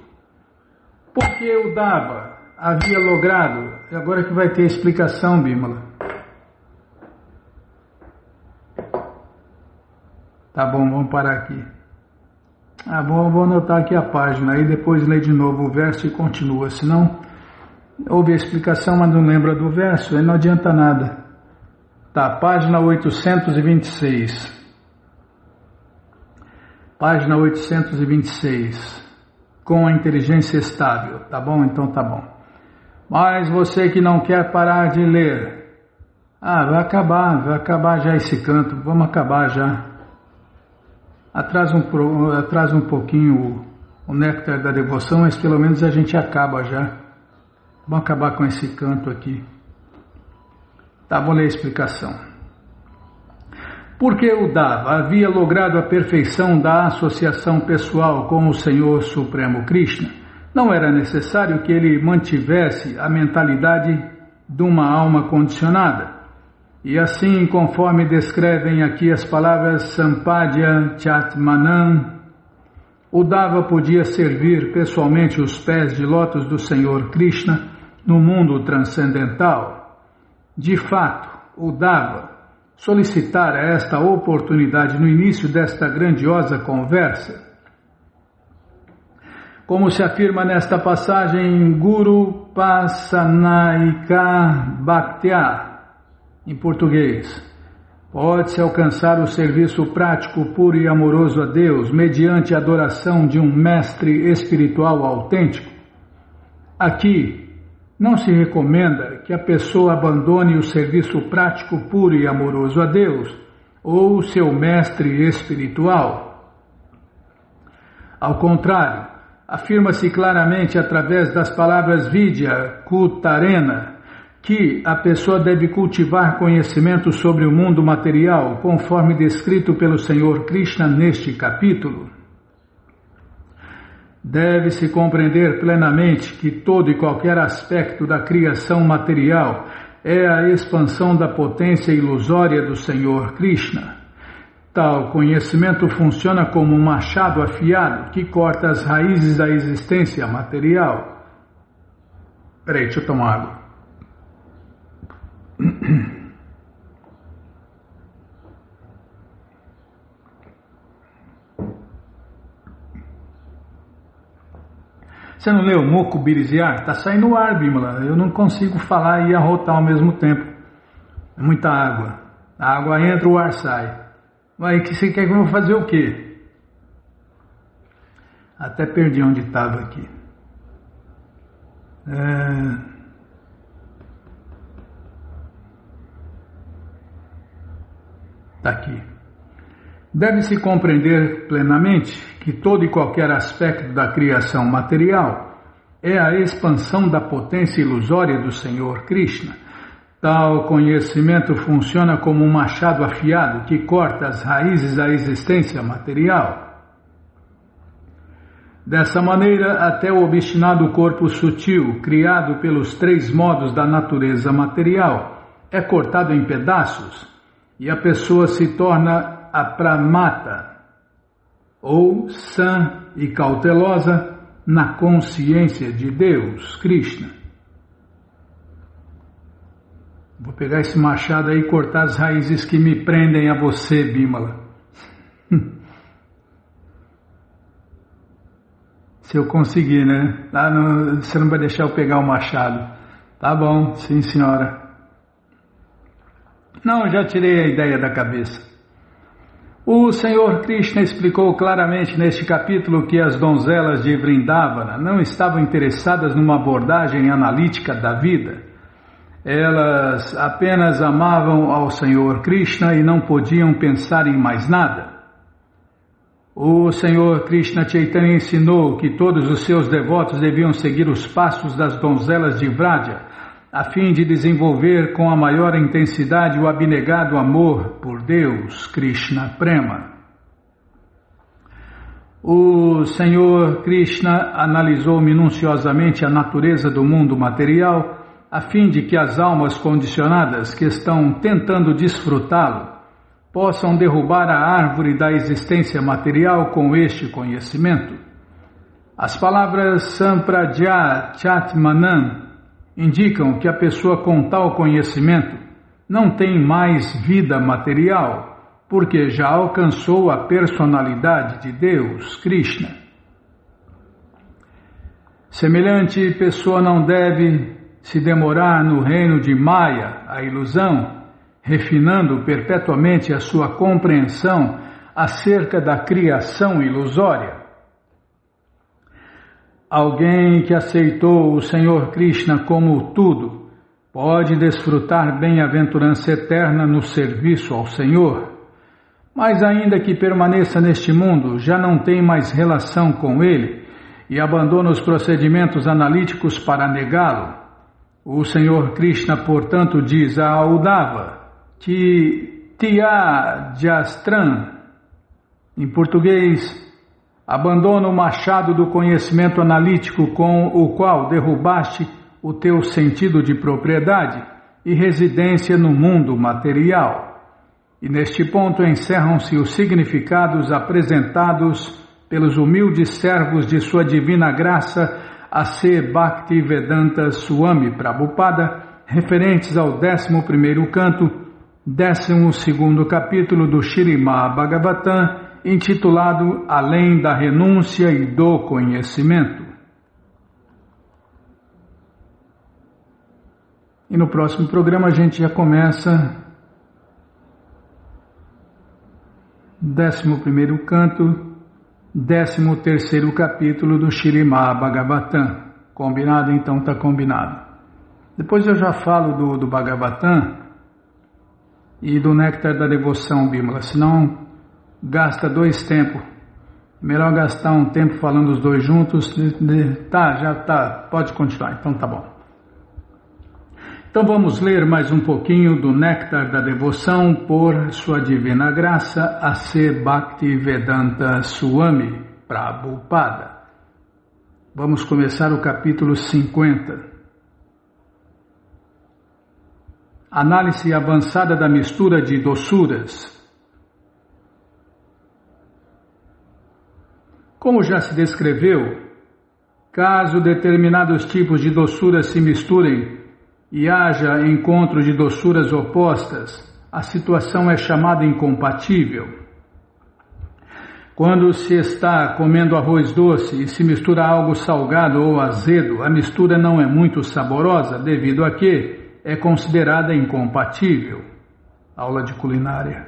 Speaker 1: Porque o Dava havia logrado, agora que vai ter explicação, Bimala. Tá bom, vamos parar aqui. Vou anotar aqui a página, aí depois ler de novo o verso e continua, senão houve a explicação, mas não lembra do verso, aí não adianta nada. Tá, página 826. Página 826, com a inteligência estável, tá bom? Então tá bom. Mas você que não quer parar de ler, vai acabar já esse canto, vamos acabar já. Atrasa um pouquinho o néctar da devoção, mas pelo menos a gente acaba já. Vamos acabar com esse canto aqui. Tá, vou ler a explicação. Porque o Dava havia logrado a perfeição da associação pessoal com o Senhor Supremo Krishna, não era necessário que ele mantivesse a mentalidade de uma alma condicionada. E assim, conforme descrevem aqui as palavras Sampadya Chatmanan, o Dava podia servir pessoalmente os pés de lótus do Senhor Krishna no mundo transcendental. De fato, o Dava solicitara esta oportunidade no início desta grandiosa conversa. Como se afirma nesta passagem, Guru Pasanaika Bhaktya, em português, pode-se alcançar o serviço prático puro e amoroso a Deus mediante a adoração de um mestre espiritual autêntico. Aqui, não se recomenda que a pessoa abandone o serviço prático puro e amoroso a Deus ou seu mestre espiritual. Ao contrário, afirma-se claramente através das palavras Vidya Kutarena que a pessoa deve cultivar conhecimento sobre o mundo material, conforme descrito pelo Senhor Krishna neste capítulo. Deve-se compreender plenamente que todo e qualquer aspecto da criação material é a expansão da potência ilusória do Senhor Krishna. Tal conhecimento funciona como um machado afiado que corta as raízes da existência material. Peraí, deixa eu tomar água. Você não leu Moco Biriziar? Está saindo o ar, Bimala. Eu não consigo falar e arrotar ao mesmo tempo. É muita água. A água entra, o ar sai. Mas que você quer que eu vou fazer o quê? Até perdi onde estava aqui. Está aqui. Deve-se compreender plenamente que todo e qualquer aspecto da criação material é a expansão da potência ilusória do Senhor Krishna. Tal conhecimento funciona como um machado afiado que corta as raízes da existência material. Dessa maneira, até o obstinado corpo sutil, criado pelos 3 modos da natureza material, é cortado em pedaços e a pessoa se torna apramata, ou sã e cautelosa na consciência de Deus, Krishna. Vou pegar esse machado aí e cortar as raízes que me prendem a você, Bimala. Se eu conseguir, né? Você não vai deixar eu pegar o machado. Tá bom, sim senhora. Não, já tirei a ideia da cabeça. O Senhor Krishna explicou claramente neste capítulo que as donzelas de Vrindavana não estavam interessadas numa abordagem analítica da vida. Elas apenas amavam ao Senhor Krishna e não podiam pensar em mais nada. O Senhor Krishna Chaitanya ensinou que todos os seus devotos deviam seguir os passos das donzelas de Vraja, a fim de desenvolver com a maior intensidade o abnegado amor por Deus, Krishna Prema. O Senhor Krishna analisou minuciosamente a natureza do mundo material, a fim de que as almas condicionadas que estão tentando desfrutá-lo possam derrubar a árvore da existência material com este conhecimento. As palavras Sampradya Chatmanam indicam que a pessoa com tal conhecimento não tem mais vida material, porque já alcançou a personalidade de Deus, Krishna. Semelhante pessoa não deve se demorar no reino de Maya, a ilusão, refinando perpetuamente a sua compreensão acerca da criação ilusória. Alguém que aceitou o Senhor Krishna como tudo pode desfrutar bem-aventurança eterna no serviço ao Senhor, mas ainda que permaneça neste mundo, já não tem mais relação com Ele e abandona os procedimentos analíticos para negá-lo. O Senhor Krishna, portanto, diz a Uddhava que Tyajastram, em português, abandona o machado do conhecimento analítico com o qual derrubaste o teu sentido de propriedade e residência no mundo material. E neste ponto encerram-se os significados apresentados pelos humildes servos de sua divina graça A.C. Bhaktivedanta Swami Prabhupada, referentes ao 11º canto, 12º capítulo do Śrīmad Bhagavatam, intitulado Além da Renúncia e do Conhecimento. E no próximo programa a gente já começa 11º canto, 13º capítulo do Śrīmad Bhagavatam. Combinado? Então está combinado. Depois eu já falo do Bhagavatam e do Néctar da Devoção, Bimala, senão gasta 2 tempos. Melhor gastar um tempo falando os dois juntos. Tá, já tá, pode continuar, então tá bom. Então vamos ler mais um pouquinho do Néctar da Devoção por Sua Divina Graça A.C. Bhaktivedanta Swami Prabhupada. Vamos começar o capítulo 50. Análise avançada da mistura de doçuras. Como já se descreveu, caso determinados tipos de doçuras se misturem e haja encontro de doçuras opostas, a situação é chamada incompatível. Quando se está comendo arroz doce e se mistura algo salgado ou azedo, a mistura não é muito saborosa, devido a que é considerada incompatível. Aula de culinária.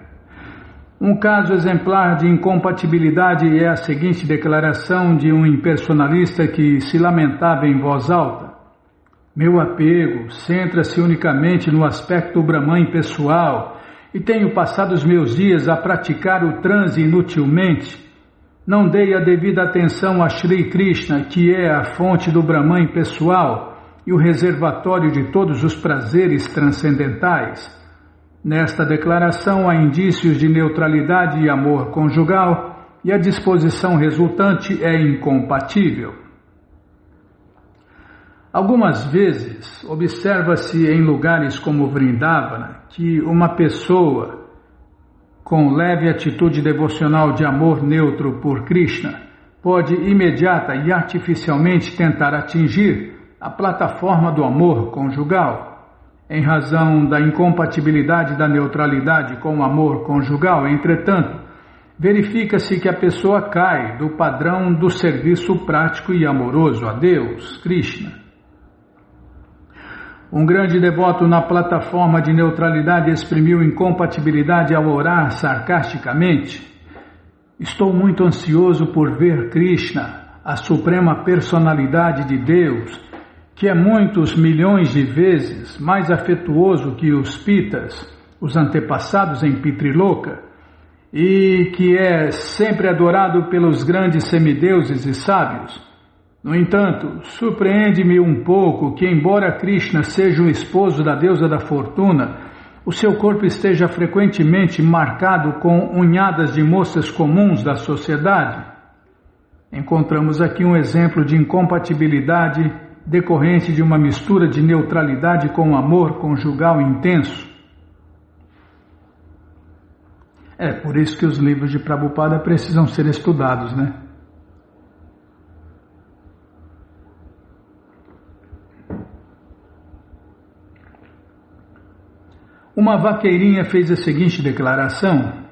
Speaker 1: Um caso exemplar de incompatibilidade é a seguinte declaração de um impersonalista que se lamentava em voz alta: meu apego centra-se unicamente no aspecto Brahman pessoal e tenho passado os meus dias a praticar o transe inutilmente. Não dei a devida atenção a Shri Krishna, que é a fonte do Brahman pessoal e o reservatório de todos os prazeres transcendentais. Nesta declaração há indícios de neutralidade e amor conjugal e a disposição resultante é incompatível. Algumas vezes observa-se em lugares como Vrindavana que uma pessoa com leve atitude devocional de amor neutro por Krishna pode imediata e artificialmente tentar atingir a plataforma do amor conjugal. Em razão da incompatibilidade da neutralidade com o amor conjugal, entretanto, verifica-se que a pessoa cai do padrão do serviço prático e amoroso a Deus, Krishna. Um grande devoto na plataforma de neutralidade exprimiu incompatibilidade ao orar sarcasticamente: estou muito ansioso por ver Krishna, a suprema personalidade de Deus, que é muitos milhões de vezes mais afetuoso que os Pitas, os antepassados em Pitriloka, e que é sempre adorado pelos grandes semideuses e sábios. No entanto, surpreende-me um pouco que, embora Krishna seja o esposo da deusa da fortuna, o seu corpo esteja frequentemente marcado com unhadas de moças comuns da sociedade. Encontramos aqui um exemplo de incompatibilidade decorrente de uma mistura de neutralidade com amor conjugal intenso. É por isso que os livros de Prabhupada precisam ser estudados, né? Uma vaqueirinha fez a seguinte declaração: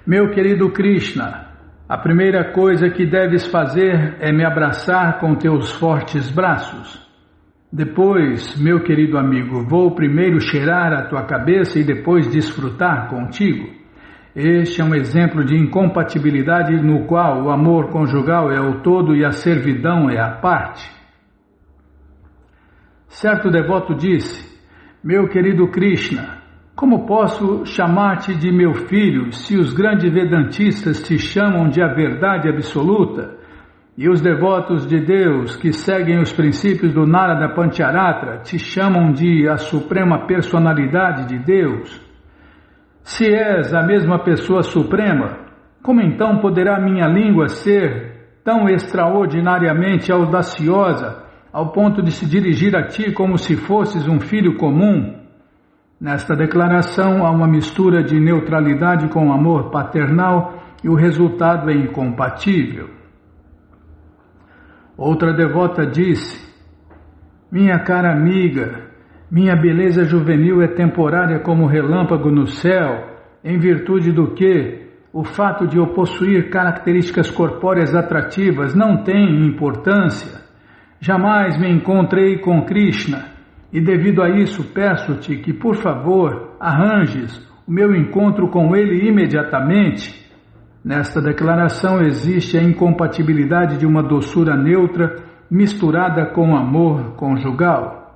Speaker 1: meu querido Krishna, a primeira coisa que deves fazer é me abraçar com teus fortes braços. Depois, meu querido amigo, vou primeiro cheirar a tua cabeça e depois desfrutar contigo. Este é um exemplo de incompatibilidade no qual o amor conjugal é o todo e a servidão é a parte. Certo devoto disse: meu querido Krishna, como posso chamar-te de meu filho se os grandes vedantistas te chamam de a verdade absoluta e os devotos de Deus que seguem os princípios do Narada Pancharatra te chamam de a suprema personalidade de Deus? Se és a mesma pessoa suprema, como então poderá minha língua ser tão extraordinariamente audaciosa ao ponto de se dirigir a ti como se fosses um filho comum? Nesta declaração há uma mistura de neutralidade com amor paternal e o resultado é incompatível. Outra devota disse: minha cara amiga, minha beleza juvenil é temporária como relâmpago no céu, em virtude do que o fato de eu possuir características corpóreas atrativas não tem importância. Jamais me encontrei com Krishna. E devido a isso peço-te que, por favor, arranjes o meu encontro com ele imediatamente. Nesta declaração existe a incompatibilidade de uma doçura neutra misturada com amor conjugal.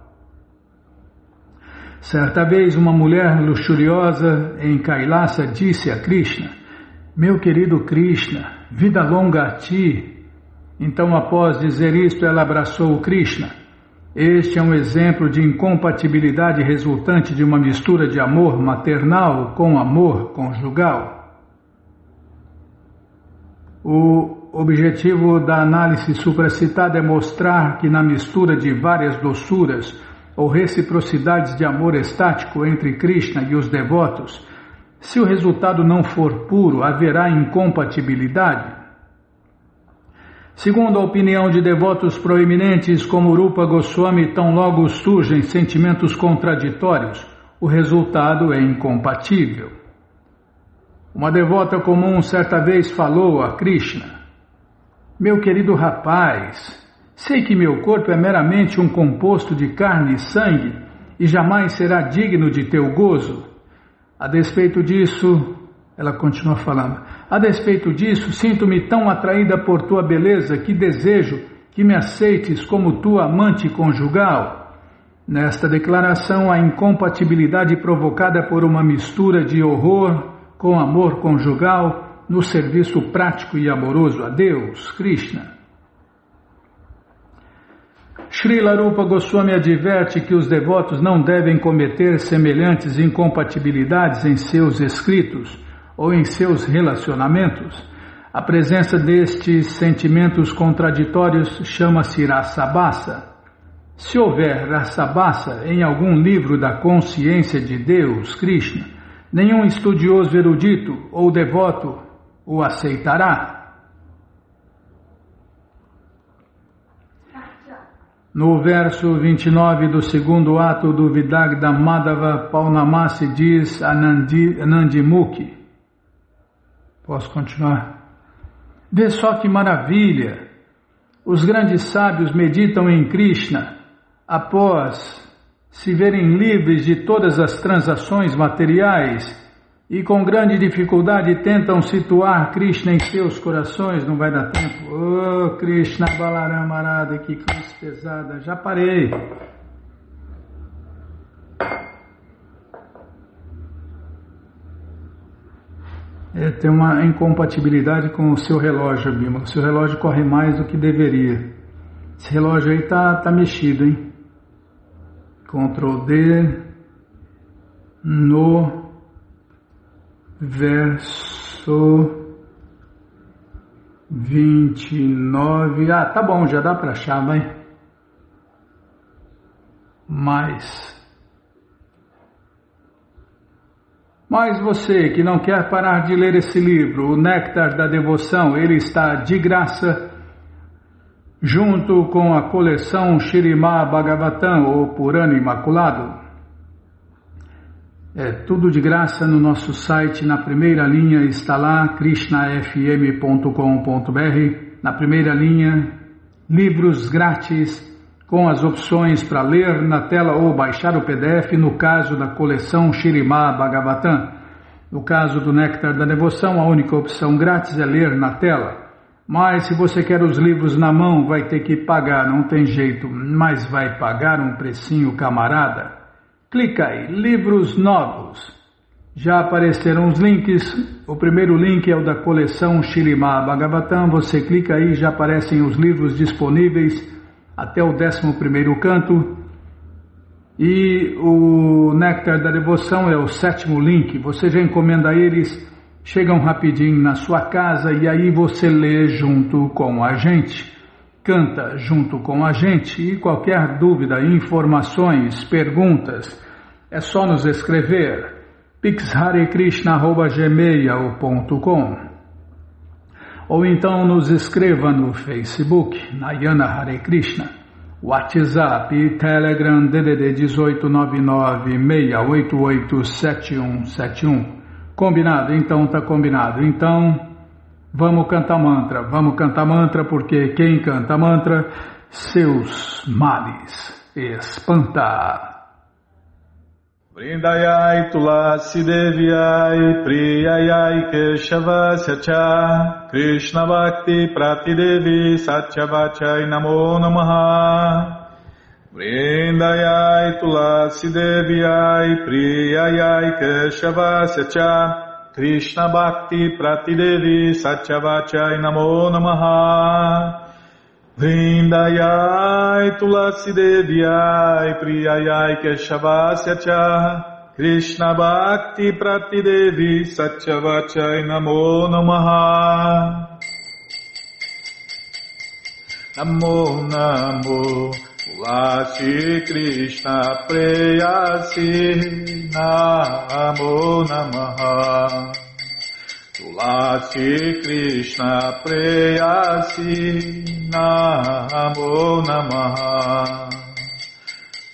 Speaker 1: Certa vez uma mulher luxuriosa em Kailasa disse a Krishna: meu querido Krishna, vida longa a ti. Então, após dizer isto, ela abraçou o Krishna. Este é um exemplo de incompatibilidade resultante de uma mistura de amor maternal com amor conjugal. O objetivo da análise supracitada é mostrar que na mistura de várias doçuras ou reciprocidades de amor estático entre Krishna e os devotos, se o resultado não for puro, haverá incompatibilidade? Segundo a opinião de devotos proeminentes como Rupa Goswami, tão logo surgem sentimentos contraditórios, o resultado é incompatível. Uma devota comum certa vez falou a Krishna: meu querido rapaz, sei que meu corpo é meramente um composto de carne e sangue e jamais será digno de teu gozo. A despeito disso, ela continua falando, a despeito disso, sinto-me tão atraída por tua beleza que desejo que me aceites como tua amante conjugal. Nesta declaração, a incompatibilidade provocada por uma mistura de horror com amor conjugal no serviço prático e amoroso a Deus, Krishna. Srila Rupa Goswami adverte que os devotos não devem cometer semelhantes incompatibilidades em seus escritos ou em seus relacionamentos. A presença destes sentimentos contraditórios chama-se rasabasa. Se houver rasabasa em algum livro da consciência de Deus, Krishna, nenhum estudioso erudito ou devoto o aceitará. No verso 29 do segundo ato do Vidagda Madhava Paunamasi diz Anandimukhi. Posso continuar? Vê só que maravilha! Os grandes sábios meditam em Krishna após se verem livres de todas as transações materiais e com grande dificuldade tentam situar Krishna em seus corações. Não vai dar tempo. Oh, Krishna Balarama Arada, que cruz pesada. Já parei. Tem uma incompatibilidade com o seu relógio, Bima. O seu relógio corre mais do que deveria. Esse relógio aí tá mexido, hein? Ctrl D no verso 29. Ah, tá bom, já dá para achar, vai. Mas você que não quer parar de ler esse livro, o Néctar da Devoção, ele está de graça junto com a coleção Śrīmad Bhagavatam, ou Purana Imaculado. É tudo de graça no nosso site. Na primeira linha está lá, krishnafm.com.br. Na primeira linha, livros grátis com as opções para ler na tela ou baixar o PDF, no caso da coleção Śrīmad Bhagavatam. No caso do Néctar da Devoção, a única opção grátis é ler na tela. Mas se você quer os livros na mão, vai ter que pagar, não tem jeito, mas vai pagar um precinho, camarada. Clica aí, livros novos. Já apareceram os links. O primeiro link é o da coleção Śrīmad Bhagavatam. Você clica aí, já aparecem os livros disponíveis até o 11º canto. E o Néctar da Devoção é o 7º link. Você já encomenda eles, chegam rapidinho na sua casa e aí você lê junto com a gente. Canta junto com a gente. E qualquer dúvida, informações, perguntas, é só nos escrever pixharekrishna@gmail.com ou então nos escreva no Facebook, Nayana Hare Krishna, WhatsApp, Telegram, DDD 1899-688-7171. Combinado? Então tá combinado. Então vamos cantar mantra, porque quem canta mantra, seus males espanta.
Speaker 2: Vrindayai Tulasi Devyai Priyayai Keshavasya Cha Krishna Bhakti Pratidevi Satyavachai Namo Namaha. Vrindayai Tulasi Devyai Priyayai Keshavasya Cha Krishna Bhakti Pratidevi Satyavachai Namo Namaha. Vrindayai Tulasi Devyai Priyayai Keshavasya Cha Krishna Bhakti Pratidevi Satyavachai Namo Namaha. Namo Namo Tulasi Krishna Preyasi Namo Namaha. Tulasi Krishna Preyasi Namo Namaha.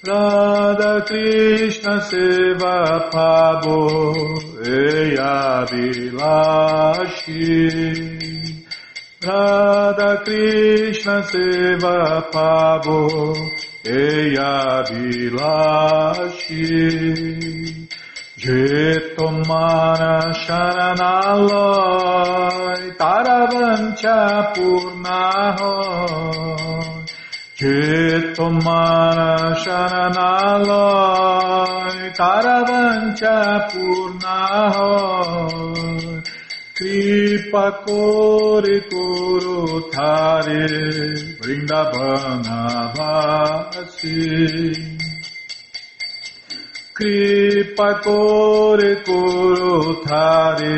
Speaker 2: Radha Krishna Seva Pabo Eya Vilashi. Radha Krishna Seva Pabo Eya Vilashi. Jetomana Sharanalai Taravancha Purnaho. Jetomana Sharanalai Taravancha Purnaho. Kripa Kore Koro Thare Vrindavana Vasi. Kripa Kore Koro Thare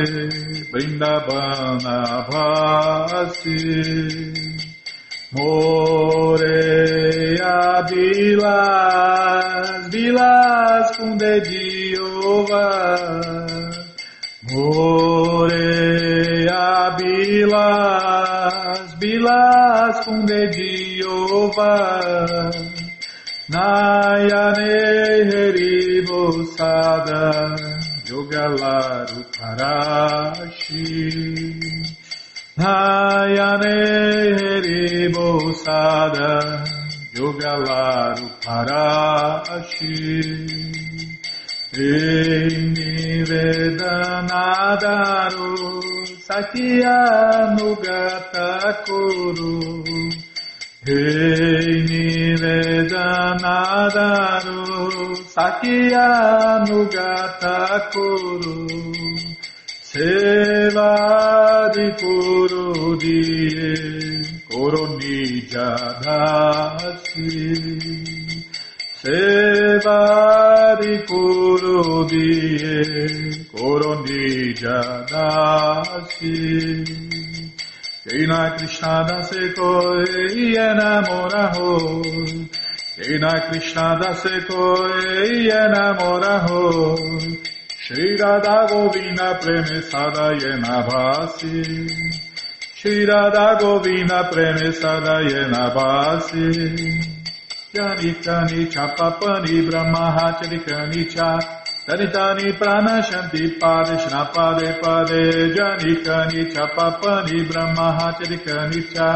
Speaker 2: Vrindavana Vasi. Moreia Vilas, Vilas com Dediova. Moreia Vilas, Vilas com Dediova. Nayane Heribosada Yogalaru Parashi. Nayane Heribosada Yogalaru Parashi. Nivedanadaru Sakya Nugata Kuru. Nivedanadaru Sakya Nugata Kuru. Seva di Kuru Diye Koronija Dasi. Seva di Kuru Diye Koronija Dasi. Krishna Krishna dase koi enamora ho. Krishna Krishna dase koi enamora ho. Shri Radha Govinda Premesada Yena Bhasi. Shri Radha Govinda Premesada Yena Bhasi. Jani Kani Chapapani Brahma Hachari Cha. Tanitani Prana Shanti Padeshna Pade Pade. Jani Kani Chapapani Brahma Hachari Cha.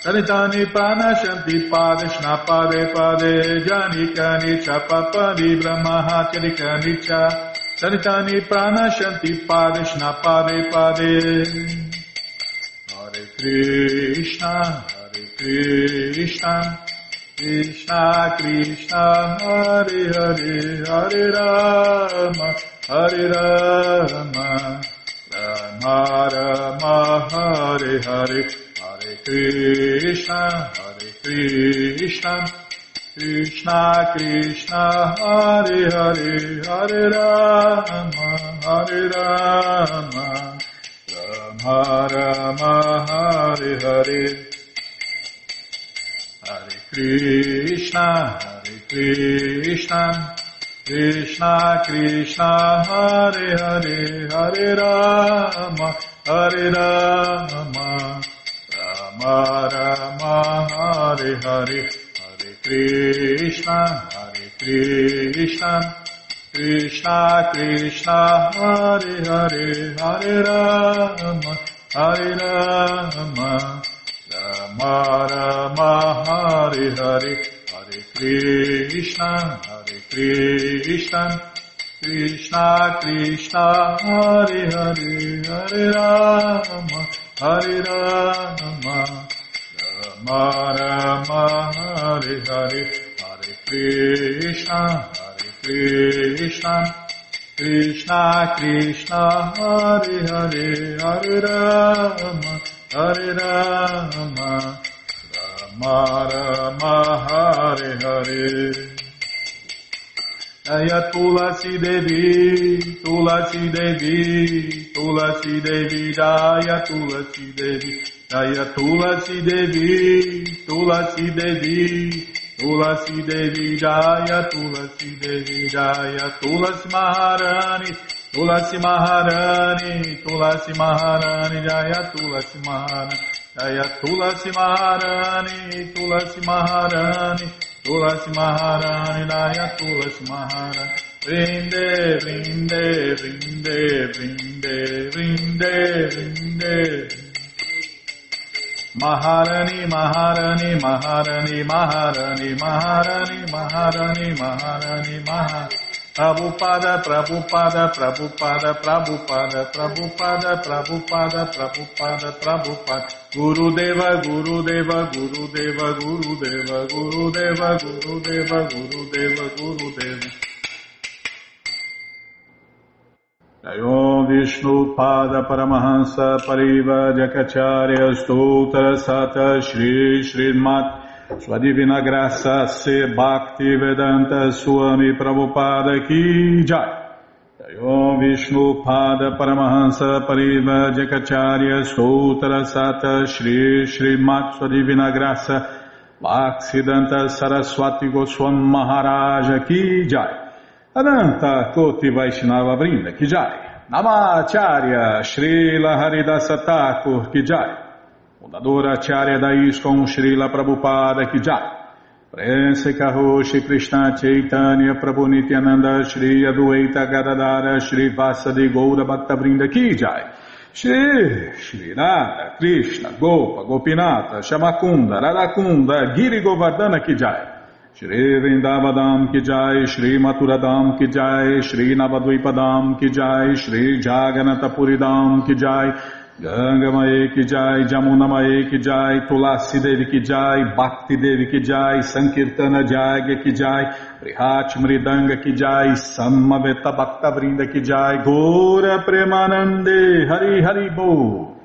Speaker 2: Tanitani Prana Shanti Padeshna Pade Pade. Jani Kani Chapapani Brahma Hachari Cha. Tanitani Prana Shanti Padeshna Pade Pade. Hare Krishna, Hare Krishna, Krishna Krishna, Hare Hare, Hare Rama, Hare Rama, Rama Rama, Hare Hare, Hare Krishna, Hare Krishna, Krishna Krishna, Hare Hare, Hare Rama, Hare Rama, Rama Rama, Hare Hare. Hare Krishna, Hare Krishna, Krishna Krishna, Hare Hare, Hare Rama, Hare Rama, Rama Rama, Hare Hare, Hare Krishna, Hare Krishna, Krishna Krishna, Hare Hare, Hare Rama, Hare Rama, Rama Rama, Hare Hare, Hare Krishna, Hare Krishna, Krishna Krishna, Hare Hare, Hare Rama, Hare Rama, Rama Rama, Hare Hare, Hare Krishna, Hare Krishna, Krishna Krishna, Hare Hare, Hare Rama, Hare Rama, Rama Rama, Hare Hare. Jaya Tulasi Devi, Tulasi Devi, Tulasi Devi, Jaya Tulasi Devi, Jaya Tulasi Devi, Tulasi Devi, Tulasi Devi Jaya, Tulasi Devi Jaya, Tulasi Maharani, Tulasi Maharani, Tulasi Maharani Jaya, Tulasi Maharani Jaya, Tulasi Maharani, Tulasi Maharani, Tulasi Maharani Jaya, Tulasi Maharani. Vrinde, vrinde, vrinde, vrinde, vrinde, vrinde. Maharani, Maharani, Maharani, Maharani, Maharani, Maharani, Maharani, Maharani. Prabhupada, Prabhupada, Prabhupada, Prabhupada, Prabhupada, Prabhupada, Prabhupada, Prabhupada. Gurudeva, Gurudeva, Gurudeva, Gurudeva, Gurudeva, Gurudeva, Gurudeva, Gurudeva. Jayom Vishnu Pada Paramahansa Pariva Jakacharya Stoutra Sata Shri Srimat Sua Divina Graça Se Bhakti Vedanta Swami Prabhupada Ki Jai. Jayom Vishnu Pada Paramahansa Pariva Jakacharya Stoutra Sata Shri Srimat Sua Divina Graça Bhaktivedanta Saraswati Goswami Maharaja Ki Jai. Ananta Koti Vaishnava Vrinda Ki Jai. Namacharya Srila Haridasa Thakur Ki Jai. Fundadora Acharya da ISKCON Srila Prabhupada Ki Jai. Prense Karoshi Krishna Chaitanya Prabhu Nityananda Shri Adueita Gadadara Shri Vasadi Goura Bhakta Vrinda Ki Jai. Shri Radha Krishna Gopa Gopinata Shamakunda Radakunda Giri Govardhana Ki Jai. Shri Vrindavadam Ki Jai, Shri Maturadam Ki Jai, Shri Navadvipadam Ki Jai, Shri Jaganatapuridam Ki Jai, Gangamaye Ki Jai, Jamunamaye Ki Jai, Tulasi Devi Ki Jai, Bhakti Devi Ki Jai, Sankirtana Jagya Ki Jai, Prihat Mridanga Ki Jai, Samaveta Bhakta Vrinda Ki Jai, Gora Premanande, Hari Hari Bo.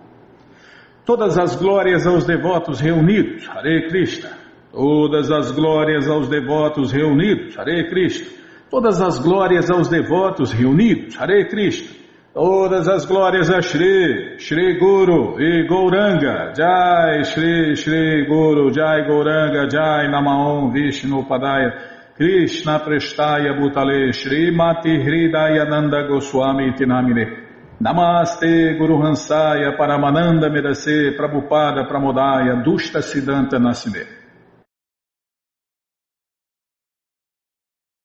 Speaker 2: Todas as glórias aos devotos reunidos, Hare Krishna. Todas as glórias aos devotos reunidos, Hare Krishna. Todas as glórias aos devotos reunidos, Hare Krishna. Todas as glórias a Shri, Shri Guru e Gauranga, Jai Shri, Shri Guru, Jai Gauranga, Jai Namaon Vishnu Padaya, Krishna Prestaya Bhutale, Shri Mati Hridayananda Goswami Tinamine. Namaste Guru Hansaya Paramananda Medase Prabhupada Pramodaya Dushta Siddhanta Nasime.